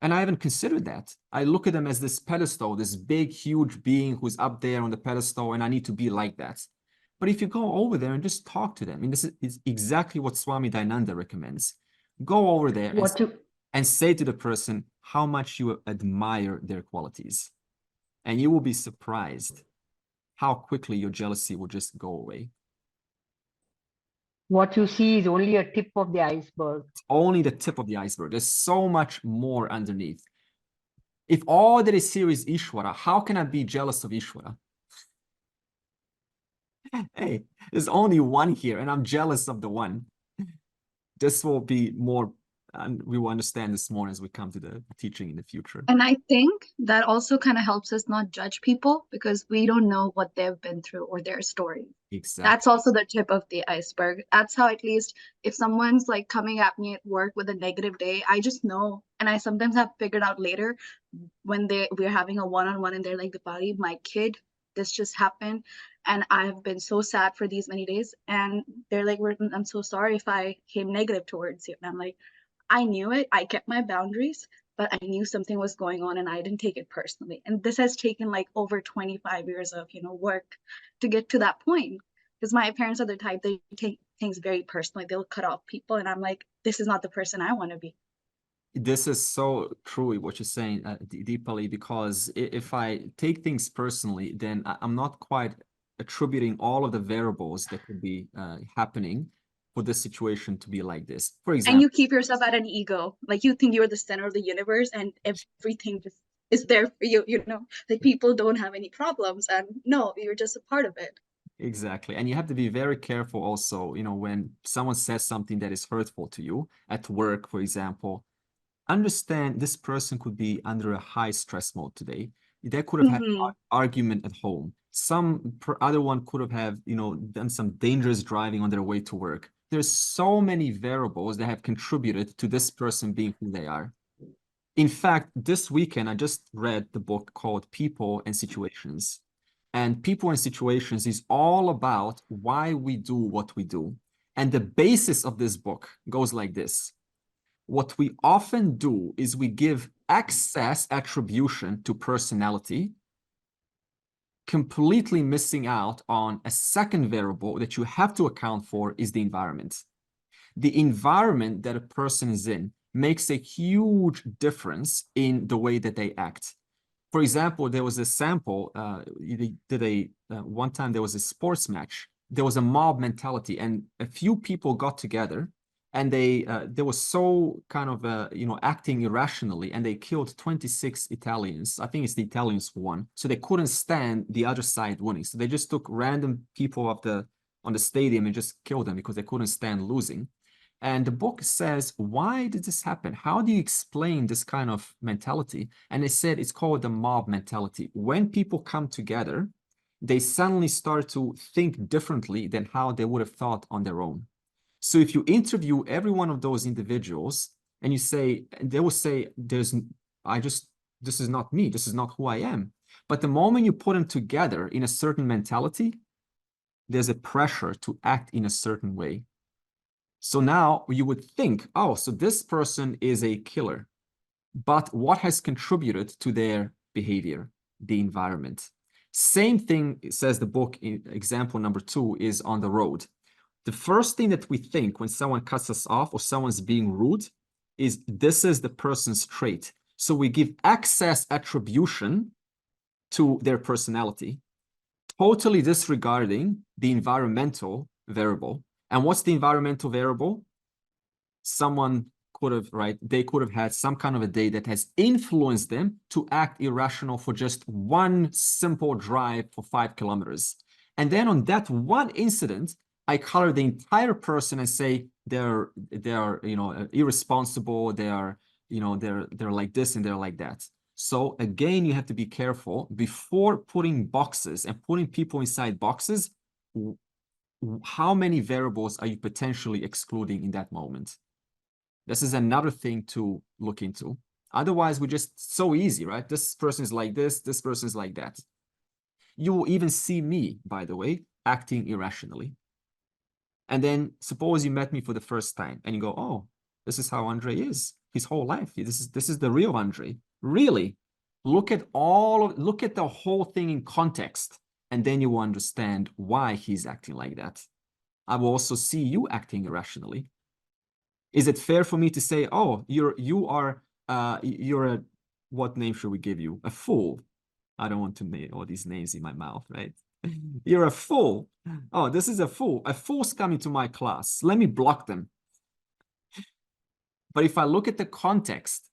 And I haven't considered that. I look at them as this pedestal, this big, huge being who's up there on the pedestal, and I need to be like that. But if you go over there and just talk to them, and this is exactly what Swami Dayananda recommends. Go over there and say to the person how much you admire their qualities. And you will be surprised how quickly your jealousy will just go away. What you see is only a tip of the iceberg. It's only the tip of the iceberg. There's so much more underneath. If all that is here is Ishwara, how can I be jealous of Ishwara? Hey, there's only one here, and I'm jealous of the one. This will be more, and we will understand this more as we come to the teaching in the future. And I think that also kind of helps us not judge people, because we don't know what they've been through or their story. Exactly. That's also the tip of the iceberg. That's how, at least if someone's like coming at me at work with a negative day, I just know. And I sometimes have figured out later when we're having a one-on-one and they're like, Dipali, my kid, this just happened. And I've been so sad for these many days. And they're like, I'm so sorry if I came negative towards you. And I'm like, I knew it. I kept my boundaries, but I knew something was going on and I didn't take it personally. And this has taken like over 25 years of, work to get to that point. Because my parents are the type, they take things very personally. They'll cut off people. And I'm like, this is not the person I want to be. This is so true what you're saying, Deepali, because if I take things personally, then I'm not quite attributing all of the variables that could be happening for this situation to be like this. For example, and you keep yourself at an ego, like you think you're the center of the universe and everything just is there for you, like people don't have any problems, and no, you're just a part of it. Exactly. And you have to be very careful also, when someone says something that is hurtful to you at work, for example. Understand this person could be under a high stress mode today. They could have had an argument at home. Some other one could have done some dangerous driving on their way to work. There's so many variables that have contributed to this person being who they are. In fact, this weekend, I just read the book called People and Situations. And People and Situations is all about why we do what we do. And the basis of this book goes like this. What we often do is we give excess attribution to personality, completely missing out on a second variable that you have to account for is the environment. the environment that a person is in makes a huge difference in the way that they act. For example, there was a sample, one time there was a sports match. There was a mob mentality, and a few people got together, and they were so kind of acting irrationally, and they killed 26 Italians. I think it's the Italians who won. So they couldn't stand the other side winning. So they just took random people on the stadium and just killed them because they couldn't stand losing. And the book says, why did this happen? How do you explain this kind of mentality? And they said it's called the mob mentality. When people come together, they suddenly start to think differently than how they would have thought on their own. So if you interview every one of those individuals and you say, they will say, this is not me, this is not who I am. But the moment you put them together in a certain mentality, there's a pressure to act in a certain way. So now you would think, oh, so this person is a killer. But what has contributed to their behavior? The environment. Same thing, says the book, in example number 2, is on the road. The first thing that we think when someone cuts us off or someone's being rude is this is the person's trait. So we give excess attribution to their personality, totally disregarding the environmental variable. And what's the environmental variable? Someone could have, they could have had some kind of a day that has influenced them to act irrational for just one simple drive for 5 kilometers. And then on that one incident, I color the entire person and say they're irresponsible, they're like this and they're like that. So again, you have to be careful before putting boxes and putting people inside boxes. How many variables are you potentially excluding in that moment? This is another thing to look into. Otherwise, we're just so easy, right? This person is like this person is like that. You will even see me, by the way, acting irrationally. And then suppose you met me for the first time and you go, oh, this is how Andre is his whole life. This is the real Andre. Really? Look at the whole thing in context. And then you will understand why he's acting like that. I will also see you acting irrationally. Is it fair for me to say, oh, you're a, what name should we give you? A fool. I don't want to name all these names in my mouth, right? You're a fool. Oh, this is a fool. A fool's coming to my class. Let me block them. But if I look at the context,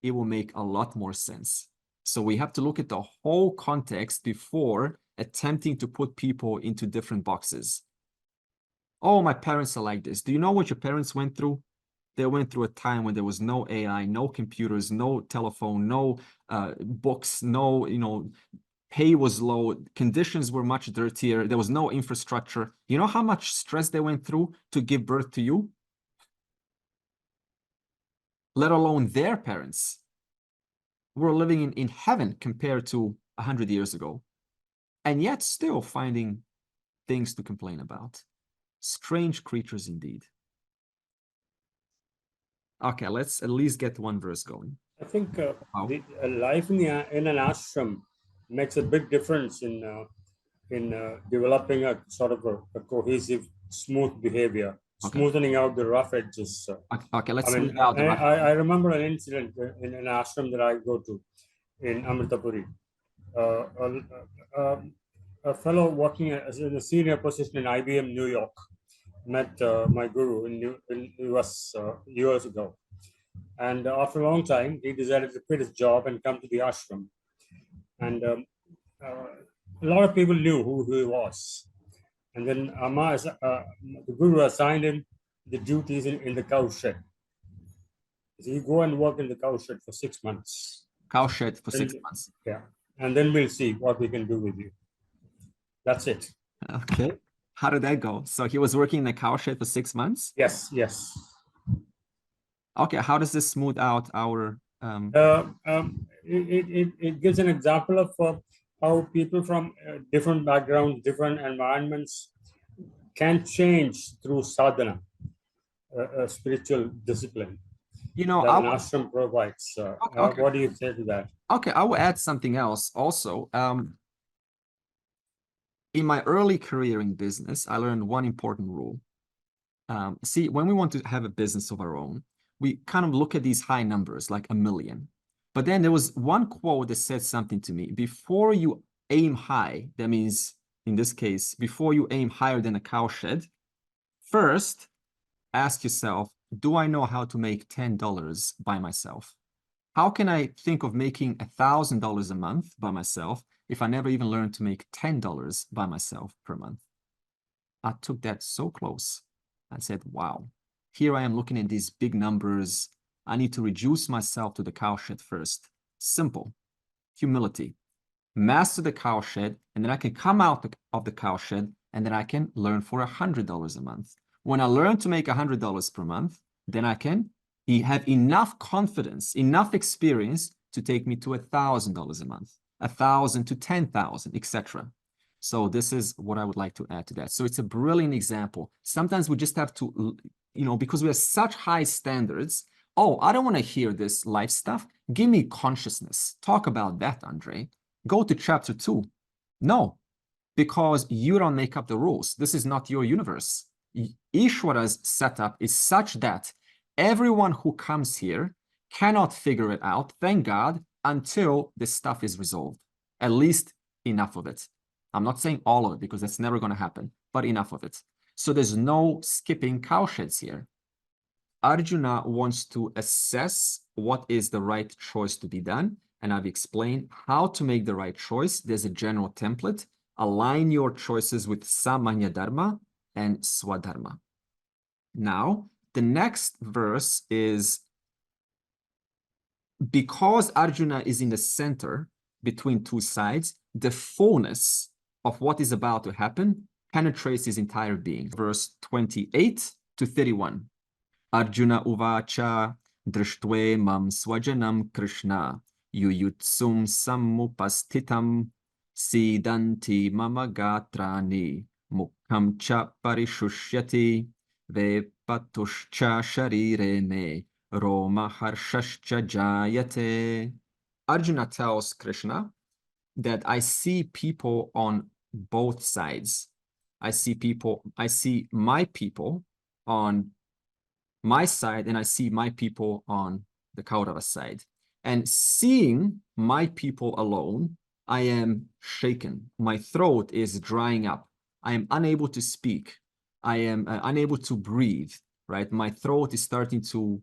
it will make a lot more sense. So we have to look at the whole context before attempting to put people into different boxes. Oh, my parents are like this. Do you know what your parents went through? They went through a time when there was no AI, no computers, no telephone, no books, no, pay was low, conditions were much dirtier, there was no infrastructure. You know how much stress they went through to give birth to you? Let alone their parents. We're living in heaven compared to 100 years ago, and yet still finding things to complain about. Strange creatures indeed. Okay, let's at least get one verse going. I think the life in an ashram makes a big difference in developing a sort of a cohesive, smooth behavior. Okay. Smoothing out the rough edges. Okay, let's smooth out the rough edges. I remember an incident in an ashram that I go to in Amritapuri. A fellow working as a senior position in IBM New York met my guru in US years ago. And after a long time, he decided to quit his job and come to the ashram. And a lot of people knew who he was. And then the guru assigned him the duties in the cow shed. So you go and work in the cow shed for 6 months. Cow shed for 6 months. Yeah. And then we'll see what we can do with you. That's it. Okay. How did that go? So he was working in the cow shed for 6 months? Yes, yes. Okay. How does this smooth out our... It gives an example of how people from different backgrounds, different environments can change through sadhana, a spiritual discipline. That an ashram provides. Okay. What do you say to that? Okay, I will add something else also. In my early career in business, I learned one important rule. see, when we want to have a business of our own, we kind of look at these high numbers, like 1 million. But then there was one quote that said something to me. Before you aim high, that means, in this case, before you aim higher than a cowshed, first ask yourself, do I know how to make $10 by myself? How can I think of making $1,000 a month by myself if I never even learned to make $10 by myself per month? I took that so close. I said, wow, here I am looking at these big numbers. I need to reduce myself to the cowshed first. Simple. Humility. Master the cowshed, and then I can come out of the cowshed, and then I can learn for $100 a month. When I learn to make $100 per month, then I can have enough confidence, enough experience to take me to $1,000 a month, 1,000 to 10,000, etc. So this is what I would like to add to that. So it's a brilliant example. Sometimes we just have to, because we have such high standards. Oh, I don't want to hear this life stuff. Give me consciousness. Talk about that, Andre. Go to chapter 2. No, because you don't make up the rules. This is not your universe. Ishwara's setup is such that everyone who comes here cannot figure it out, thank God, until this stuff is resolved. At least enough of it. I'm not saying all of it, because that's never going to happen, but enough of it. So there's no skipping cowsheds here. Arjuna wants to assess what is the right choice to be done, and I've explained how to make the right choice. There's a general template. Align your choices with Samanya Dharma and Swadharma. Now, the next verse is, because Arjuna is in the center between two sides, the fullness of what is about to happen penetrates his entire being. Verse 28 to 31. Arjuna uvacha drishtve mam swajanam Krishna yuyutsum samupastitam sidanti mama gatrani mukham cha parishushyati vepatushcha sharire me roma harshashcha jayate. Arjuna tells Krishna that I see people on both sides. I see my people on my side, and I see my people on the Kaurava side. And seeing my people alone, I am shaken. My throat is drying up. I am unable to speak. I am unable to breathe, right? My throat is starting to,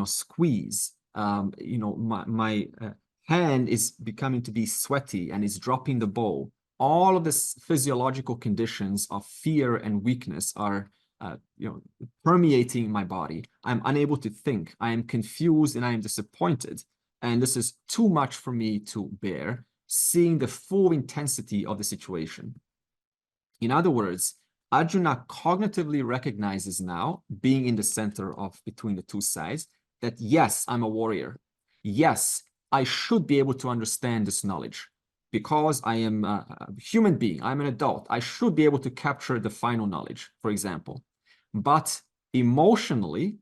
squeeze. My hand is becoming to be sweaty and is dropping the bowl. All of the physiological conditions of fear and weakness are permeating my body. I'm unable to think. I am confused and I am disappointed. And this is too much for me to bear, seeing the full intensity of the situation. In other words, Arjuna cognitively recognizes now, being in the center of between the two sides, that yes, I'm a warrior. Yes, I should be able to understand this knowledge. Because I am a human being, I'm an adult, I should be able to capture the final knowledge, for example. But emotionally,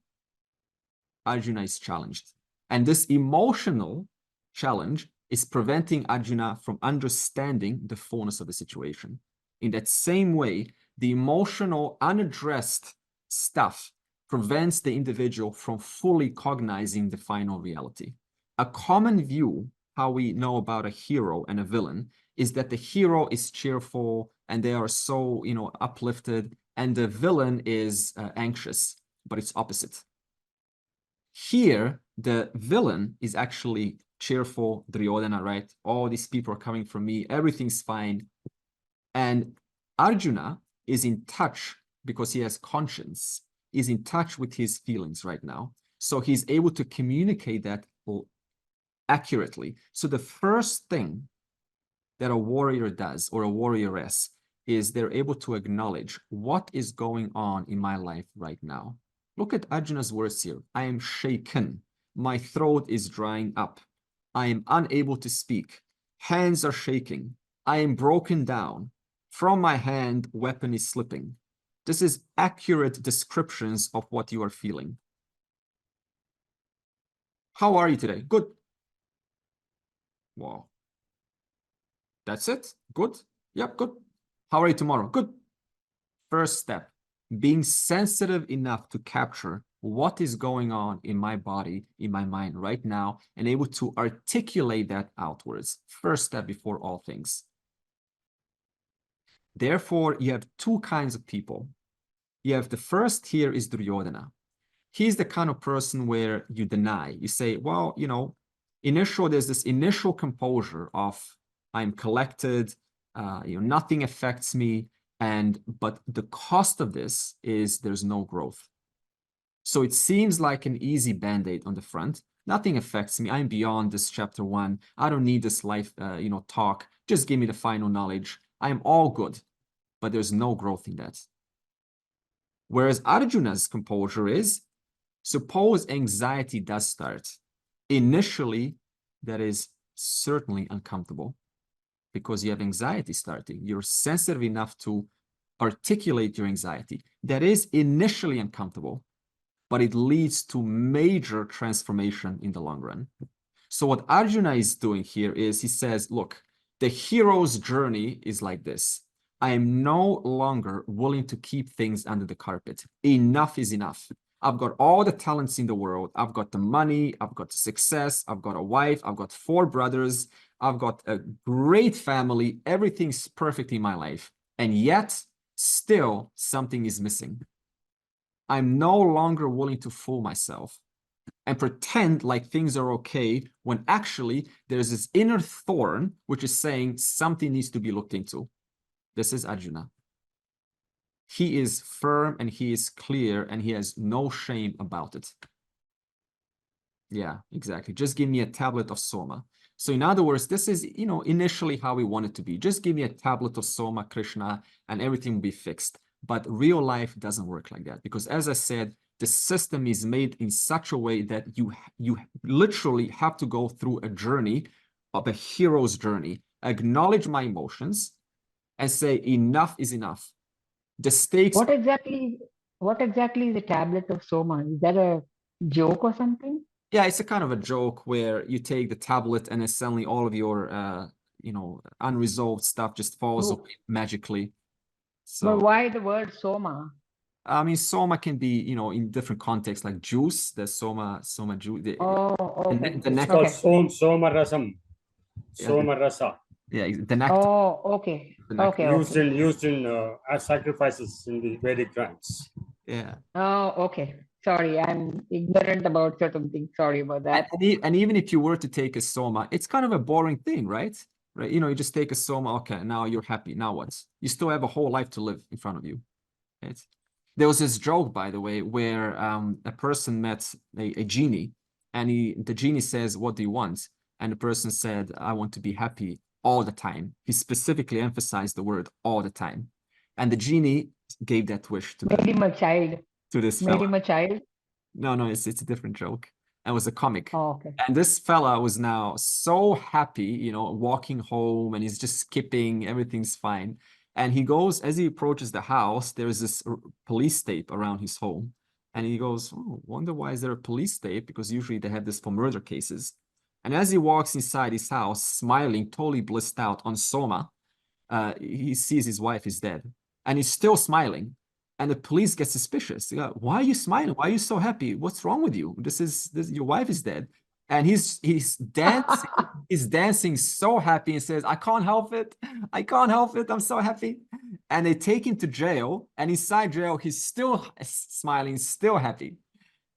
Arjuna is challenged. And this emotional challenge is preventing Arjuna from understanding the fullness of the situation. In that same way, the emotional, unaddressed stuff prevents the individual from fully cognizing the final reality. A common view, how we know about a hero and a villain, is that the hero is cheerful and they are so, uplifted, and the villain is anxious, but it's opposite. Here, the villain is actually cheerful, Duryodhana, right? All these people are coming from me, everything's fine. And Arjuna is in touch, because he has conscience, is in touch with his feelings right now. So he's able to communicate that accurately. So the first thing that a warrior does, or a warrioress, is they're able to acknowledge what is going on in my life right now. Look at Arjuna's words here. I am shaken. My throat is drying up. I am unable to speak. Hands are shaking. I am broken down. From my hand, weapon is slipping. This is accurate descriptions of what you are feeling. How are you today? Good. Wow. That's it? Good? Yep, good. How are you tomorrow? Good. First step. being sensitive enough to capture what is going on in my body, in my mind right now, and able to articulate that outwards. First step before all things. Therefore, you have two kinds of people. You have the first here is Duryodhana. He's the kind of person where you deny. You say, well, you know, there's this initial composure of I'm collected, you know, nothing affects me. But the cost of this is there's no growth. So it seems like an easy band-aid on the front. Nothing affects me. I'm beyond this chapter 1. I don't need this life, you know, talk. Just give me the final knowledge. I'm all good, but there's no growth in that. Whereas Arjuna's composure is, suppose anxiety does start. Initially, that is certainly uncomfortable because you have anxiety starting. You're sensitive enough to articulate your anxiety. That is initially uncomfortable, but it leads to major transformation in the long run. So what Arjuna is doing here is he says, look, the hero's journey is like this. I am no longer willing to keep things under the carpet. Enough is enough. I've got all the talents in the world. I've got the money. I've got the success. I've got a wife. I've got 4 brothers. I've got a great family. Everything's perfect in my life. And yet, still, something is missing. I'm no longer willing to fool myself and pretend like things are okay when actually there's this inner thorn which is saying something needs to be looked into. This is Arjuna. He is firm and he is clear and he has no shame about it. Yeah, exactly. Just give me a tablet of Soma. So in other words, this is, you know, initially how we want it to be. Just give me a tablet of Soma, Krishna, and everything will be fixed. But real life doesn't work like that because, as I said, the system is made in such a way that you literally have to go through a journey of a hero's journey, acknowledge my emotions, and say enough is enough. The stakes. What exactly is a tablet of Soma? Is that a joke or something? Yeah, it's a kind of a joke where you take the tablet and then suddenly all of your you know, unresolved stuff just falls away magically. So, but why the word Soma? I mean, Soma can be, you know, in different contexts, like juice. The Soma juice. Okay. It's called Soma Rasam. Soma Rasa. Yeah, the nectar. Oh, okay. Used in as sacrifices in the Vedic rites. Yeah. Oh, okay. Sorry, I'm ignorant about certain things. Sorry about that. And even if you were to take a Soma, it's kind of a boring thing, right? Right? You know, you just take a Soma. Okay, now you're happy. Now what? You still have a whole life to live in front of you. Right? There was this joke, by the way, where a person met a genie, and the genie says, "What do you want?" And the person said, "I want to be happy all the time." He specifically emphasized the word "all the time," and the genie gave that wish to made him a child. To this made fella. him a child. No, it's a different joke. It was a comic. Oh, okay. And this fella was now so happy, you know, walking home, and he's just skipping, everything's fine. And he goes, as he approaches the house, there's this police tape around his home. And he goes, oh, wonder why is there a police tape? Because usually they have this for murder cases. And as he walks inside his house, smiling, totally blissed out on Soma, he sees his wife is dead. And he's still smiling. And the police get suspicious. Why are you smiling? Why are you so happy? What's wrong with you? This your wife is dead. And he's dancing, he's dancing so happy and says, I can't help it. I can't help it. I'm so happy. And they take him to jail. And inside jail, he's still smiling, still happy.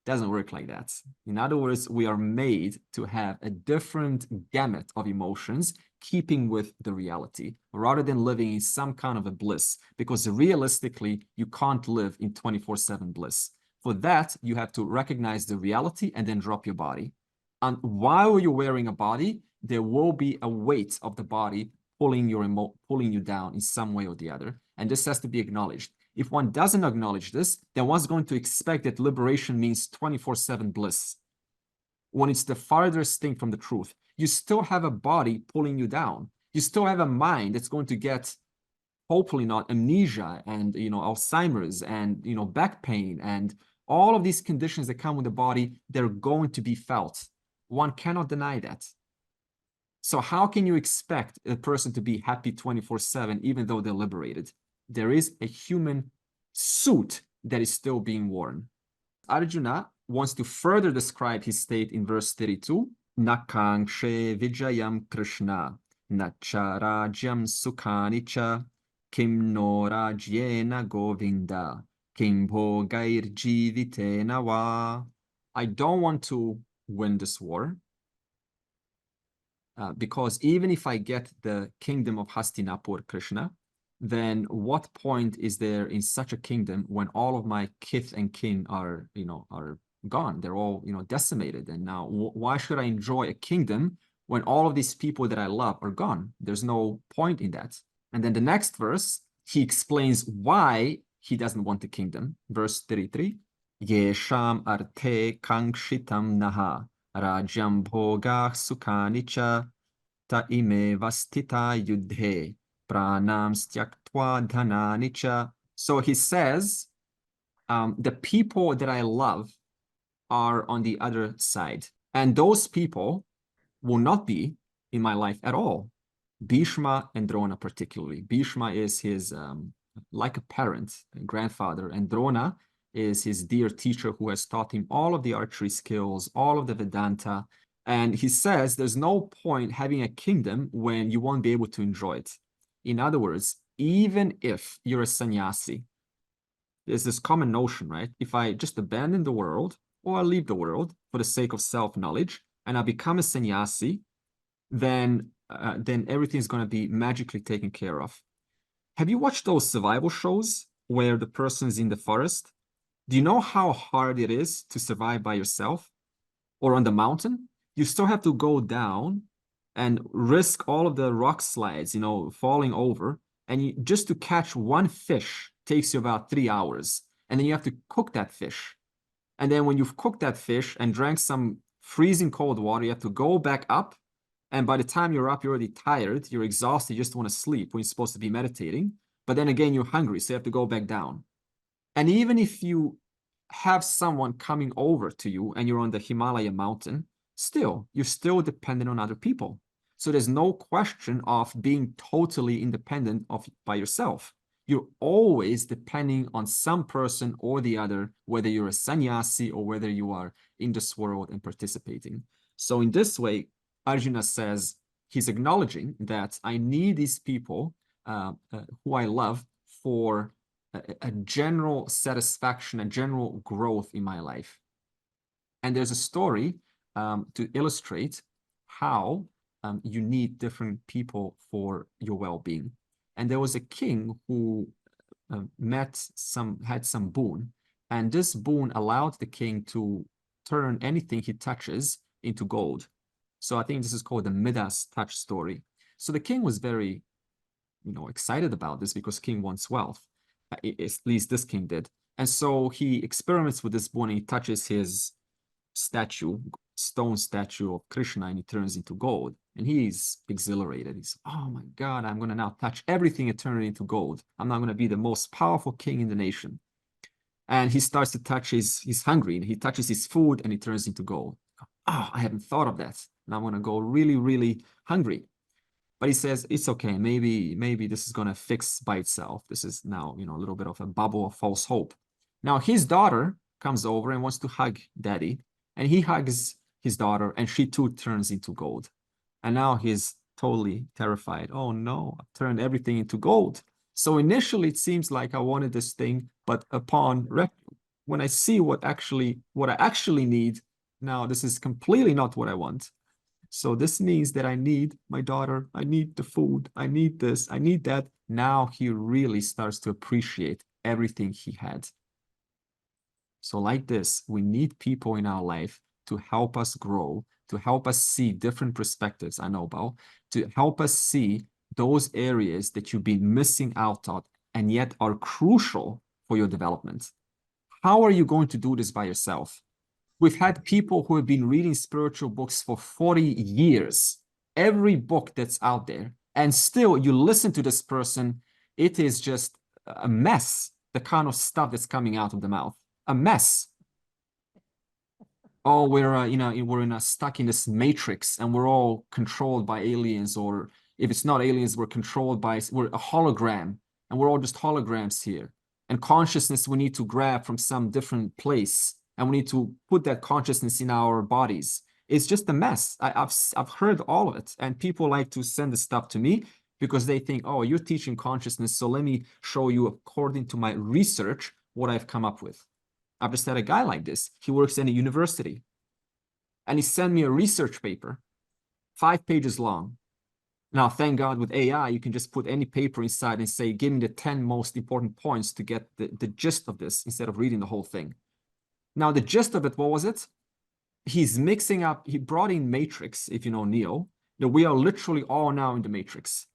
Doesn't work like that. In other words, we are made to have a different gamut of emotions, keeping with the reality, rather than living in some kind of a bliss, because realistically, you can't live in 24/7 bliss. For that, you have to recognize the reality and then drop your body. And while you're wearing a body, there will be a weight of the body pulling you down in some way or the other. And this has to be acknowledged. If one doesn't acknowledge this, then one's going to expect that liberation means 24/7 bliss, when it's the farthest thing from the truth. You still have a body pulling you down. You still have a mind that's going to get, hopefully not, amnesia and, you know, Alzheimer's and, you know, back pain and all of these conditions that come with the body. They're going to be felt. One cannot deny that. So how can you expect a person to be happy 24/7, even though they're liberated? There is a human suit that is still being worn. Arjuna wants to further describe his state in verse 32. Nakankshe vijayam Krishna, nacha rajyam sukhanicha, kim no rajyena govinda, kim bhogair jivitena va. I don't want to win this war, because even if I get the kingdom of Hastinapur, Krishna, then what point is there in such a kingdom when all of my kith and kin are gone? They're all, decimated. And now why should I enjoy a kingdom when all of these people that I love are gone? There's no point in that. And then the next verse, he explains why he doesn't want the kingdom. Verse 33, Yesham arte kankshitam naha, rajam bhogah sukhanicha, ta ime vastita yudhe, pranam styaktva dhananicha. So he says, the people that I love are on the other side. And those people will not be in my life at all. Bhishma and Drona particularly. Bhishma is his, like a parent, a grandfather, and Drona is his dear teacher who has taught him all of the archery skills, all of the Vedanta. And he says there's no point having a kingdom when you won't be able to enjoy it. In other words, even if you're a sannyasi, there's this common notion, right? If I just abandon the world or I leave the world for the sake of self-knowledge and I become a sannyasi, then everything's going to be magically taken care of. Have you watched those survival shows where the person's in the forest? Do you know how hard it is to survive by yourself? Or on the mountain? You still have to go down and risk all of the rock slides, falling over. And just to catch one fish takes you about 3 hours. And then you have to cook that fish. And then when you've cooked that fish and drank some freezing cold water, you have to go back up. And by the time you're up, you're already tired. You're exhausted. You just want to sleep when you're supposed to be meditating. But then again, you're hungry, so you have to go back down. And even if you have someone coming over to you and you're on the Himalaya mountain, you're still dependent on other people. So there's no question of being totally independent by yourself. You're always depending on some person or the other, whether you're a sannyasi or whether you are in this world and participating. So in this way, Arjuna says he's acknowledging that I need these people who I love for a general satisfaction, a general growth in my life. And there's a story to illustrate how you need different people for your well-being. And there was a king who had some boon, and this boon allowed the king to turn anything he touches into gold. So I think this is called the Midas touch story. So the king was very, excited about this because king wants wealth. At least this king did. And so he experiments with this boon and he touches his stone statue of Krishna, and he turns into gold. And he's exhilarated. He's, oh my God, I'm going to now touch everything and turn it into gold. I'm now going to be the most powerful king in the nation. And he starts to touch he's hungry, and he touches his food and he turns into gold. Oh, I hadn't thought of that. And I'm going to go really, really hungry. But he says, it's okay. Maybe this is going to fix by itself. This is now, a little bit of a bubble of false hope. Now his daughter comes over and wants to hug daddy. And he hugs his daughter, and she too turns into gold. And now he's totally terrified. Oh no, I've turned everything into gold. So initially it seems like I wanted this thing, but upon when I see what I actually need, now this is completely not what I want. So this means that I need my daughter, I need the food, I need this, I need that. Now he really starts to appreciate everything he had. So like this, we need people in our life to help us grow, to help us see different perspectives, I know about, to help us see those areas that you've been missing out on and yet are crucial for your development. How are you going to do this by yourself? We've had people who have been reading spiritual books for 40 years, every book that's out there, and still you listen to this person, it is just a mess, the kind of stuff that's coming out of the mouth, a mess. Oh, we're stuck in this matrix and we're all controlled by aliens, or if it's not aliens, we're a hologram and we're all just holograms here. And consciousness, we need to grab from some different place, and we need to put that consciousness in our bodies. It's just a mess. I've heard all of it, and people like to send the stuff to me because they think, oh, you're teaching consciousness, so let me show you according to my research what I've come up with. I've just had a guy like this. He works in a university, and he sent me a research paper, 5 pages long. Now, thank God with AI, you can just put any paper inside and say, give me the 10 most important points to get the gist of this instead of reading the whole thing. Now, the gist of it, what was it? He's mixing up, he brought in Matrix, if you know Neo, that we are literally all now in the Matrix.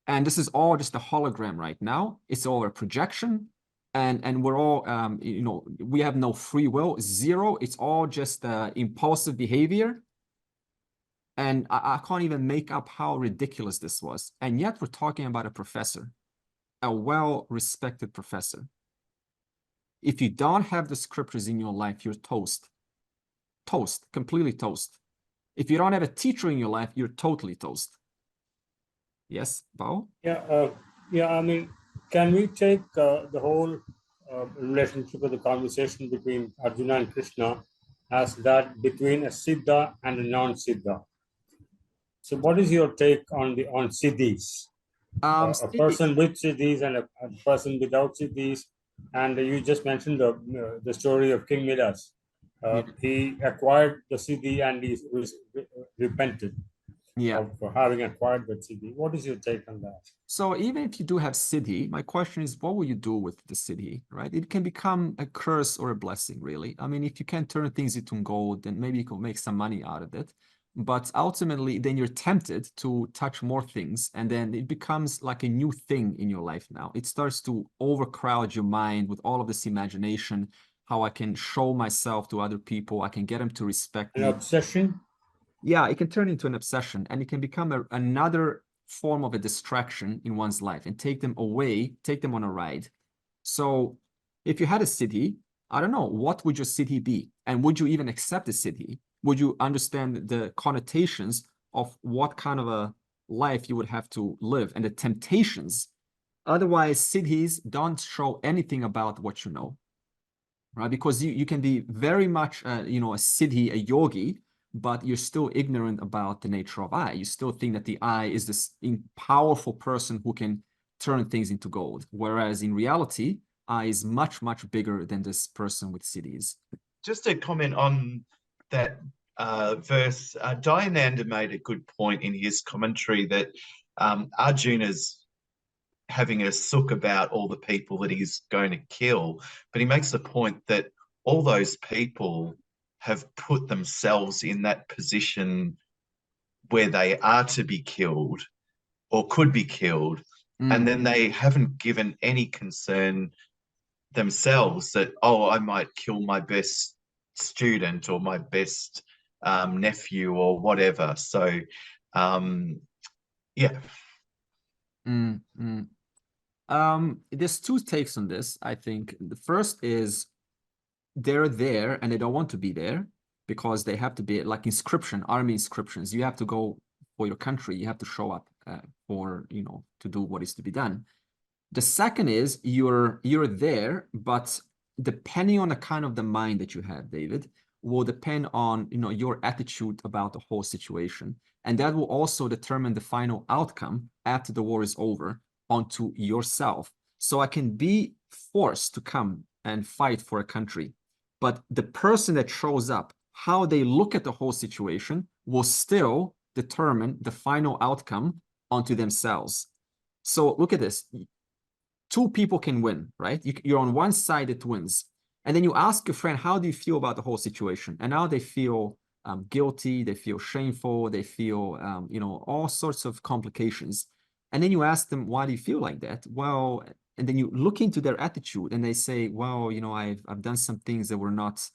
And this is all just a hologram right now. It's all a projection. And we're all, you know, we have no free will, zero. It's all just impulsive behavior. And I can't even make up how ridiculous this was. And yet we're talking about a professor, a well-respected professor. If you don't have the scriptures in your life, you're toast. Toast, completely toast. If you don't have a teacher in your life, you're totally toast. Yes, Bao? Yeah, I mean, can we take the whole relationship of the conversation between Arjuna and Krishna as that between a Siddha and a non-Siddha? So what is your take on siddhis? A person with siddhis and a person without siddhis. And you just mentioned the story of King Midas. He acquired the siddhi and he repented of having acquired that siddhi. What is your take on that? So even if you do have siddhi, my question is, what will you do with the siddhi, right? It can become a curse or a blessing, really. I mean, if you can turn things into gold, then maybe you can make some money out of it. But ultimately, then you're tempted to touch more things, and then it becomes like a new thing in your life now. It starts to overcrowd your mind with all of this imagination, how I can show myself to other people, I can get them to respect me. An obsession? Yeah, it can turn into an obsession, and it can become another form of a distraction in one's life and take them away, take them on a ride. So if you had a siddhi, I don't know, what would your siddhi be? And would you even accept a siddhi? Would you understand the connotations of what kind of a life you would have to live and the temptations? Otherwise, siddhis don't show anything about what you know, right? Because you can be very much, you know, a siddhi, a yogi, but you're still ignorant about the nature of I. You still think that the I is this powerful person who can turn things into gold. Whereas in reality, I is much, much bigger than this person with siddhis. Just a comment on that verse. Dayananda made a good point in his commentary that Arjuna's having a sukh about all the people that he's going to kill, but he makes the point that all those people have put themselves in that position where they are to be killed or could be killed, and then they haven't given any concern themselves that, oh, I might kill my best student or my best nephew or whatever. So, yeah. There's two takes on this, I think. The first is they're there and they don't want to be there because they have to be like army inscriptions. You have to go for your country. You have to show up for, you know, to do what is to be done. The second is you're there, but depending on the kind of the mind that you have, David, will depend on, you know, your attitude about the whole situation. And that will also determine the final outcome after the war is over onto yourself. So I can be forced to come and fight for a country, but the person that shows up, how they look at the whole situation will still determine the final outcome onto themselves. So look at this. Two people can win, right? You're on one side that wins. And then you ask your friend, how do you feel about the whole situation? And now they feel guilty, they feel shameful, they feel, you know, all sorts of complications. And then you ask them, why do you feel like that? Well, and then you look into their attitude and they say, well, you know, I've done some things that were not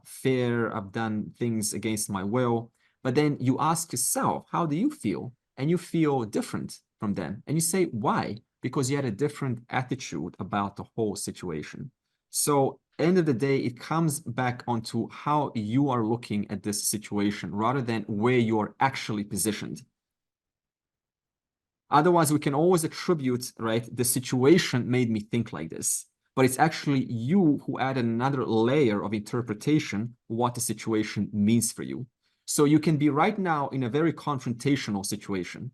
fair. I've done things against my will. But then you ask yourself, how do you feel? And you feel different from them. And you say, why? Because you had a different attitude about the whole situation. So end of the day, it comes back onto how you are looking at this situation rather than where you're actually positioned. Otherwise, we can always attribute, right, the situation made me think like this. but it's actually you who add another layer of interpretation what the situation means for you. So you can be right now in a very confrontational situation.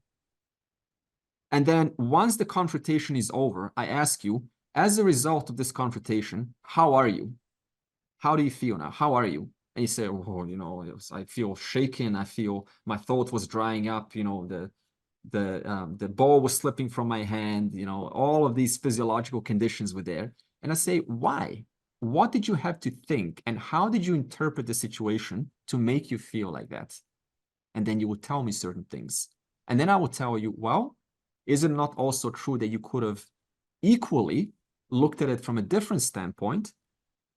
And then once the confrontation is over, I ask you, as a result of this confrontation, how are you? How do you feel now? How are you? And you say, oh, you know, I feel shaken. I feel my thought was drying up. You know, the ball was slipping from my hand. You know, all of these physiological conditions were there. And I say, why? What did you have to think? And how did you interpret the situation to make you feel like that? And then you will tell me certain things. And then I will tell you, well, is it not also true that you could have equally looked at it from a different standpoint,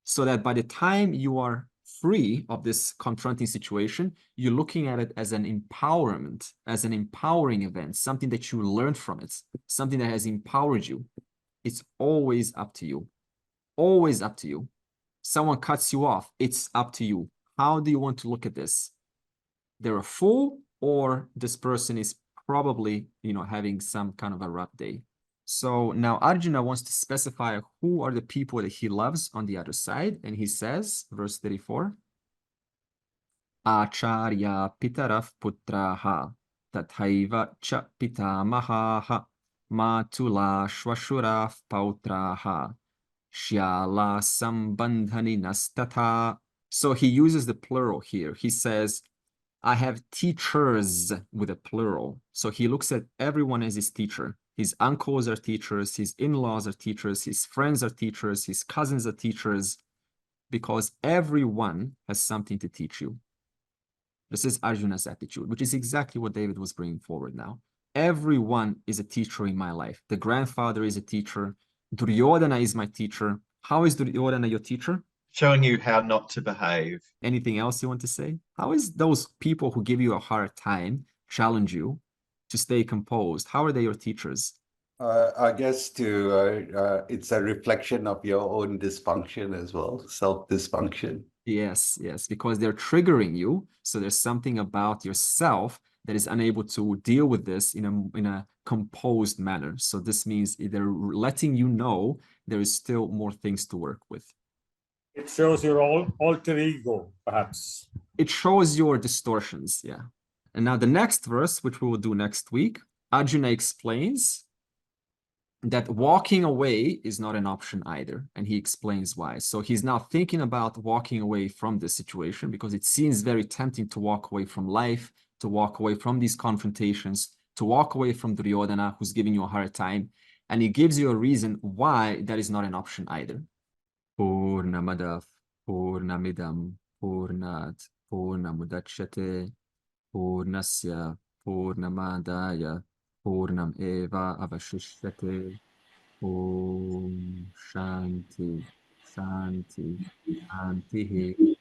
so that by the time you are free of this confronting situation, you're looking at it as an empowerment, as an empowering event, something that you learned from it, something that has empowered you. It's always up to you. Always up to you. Someone cuts you off, it's up to you. How do you want to look at this? They're a fool, or this person is probably, you know, having some kind of a rough day. So now Arjuna wants to specify who are the people that he loves on the other side. And he says, verse 34, Acharya pitaraf putraha tathaiva cha pitamahaha matula shvashuraf pautraha shyala sambandhani nastatha. So he uses the plural here. He says, I have teachers with a plural. So he looks at everyone as his teacher. His uncles are teachers, his in-laws are teachers, his friends are teachers, his cousins are teachers, because everyone has something to teach you. This is Arjuna's attitude, which is exactly what David was bringing forward now. Everyone is a teacher in my life. The grandfather is a teacher. Duryodhana is my teacher. How is Duryodhana your teacher? Showing you how not to behave. Anything else you want to say? How is those people who give you a hard time challenge you to stay composed? How are they your teachers? I guess it's a reflection of your own dysfunction as well, self-dysfunction. Yes, yes, because they're triggering you. So there's something about yourself that is unable to deal with this in a composed manner. So this means they're letting you know there is still more things to work with. It shows your alter ego, perhaps. It shows your distortions, yeah. And now the next verse, which we will do next week, Arjuna explains that walking away is not an option either. And he explains why. So he's now thinking about walking away from this situation, because it seems very tempting to walk away from life, to walk away from these confrontations, to walk away from Duryodhana, who's giving you a hard time. And he gives you a reason why that is not an option either. Purnamadav, Purnamidam, Purnat, Purnamudachyate, Purnasya, Purnamadaya, Purnam eva avashishyate. Om Shanti, Shanti, Shanti.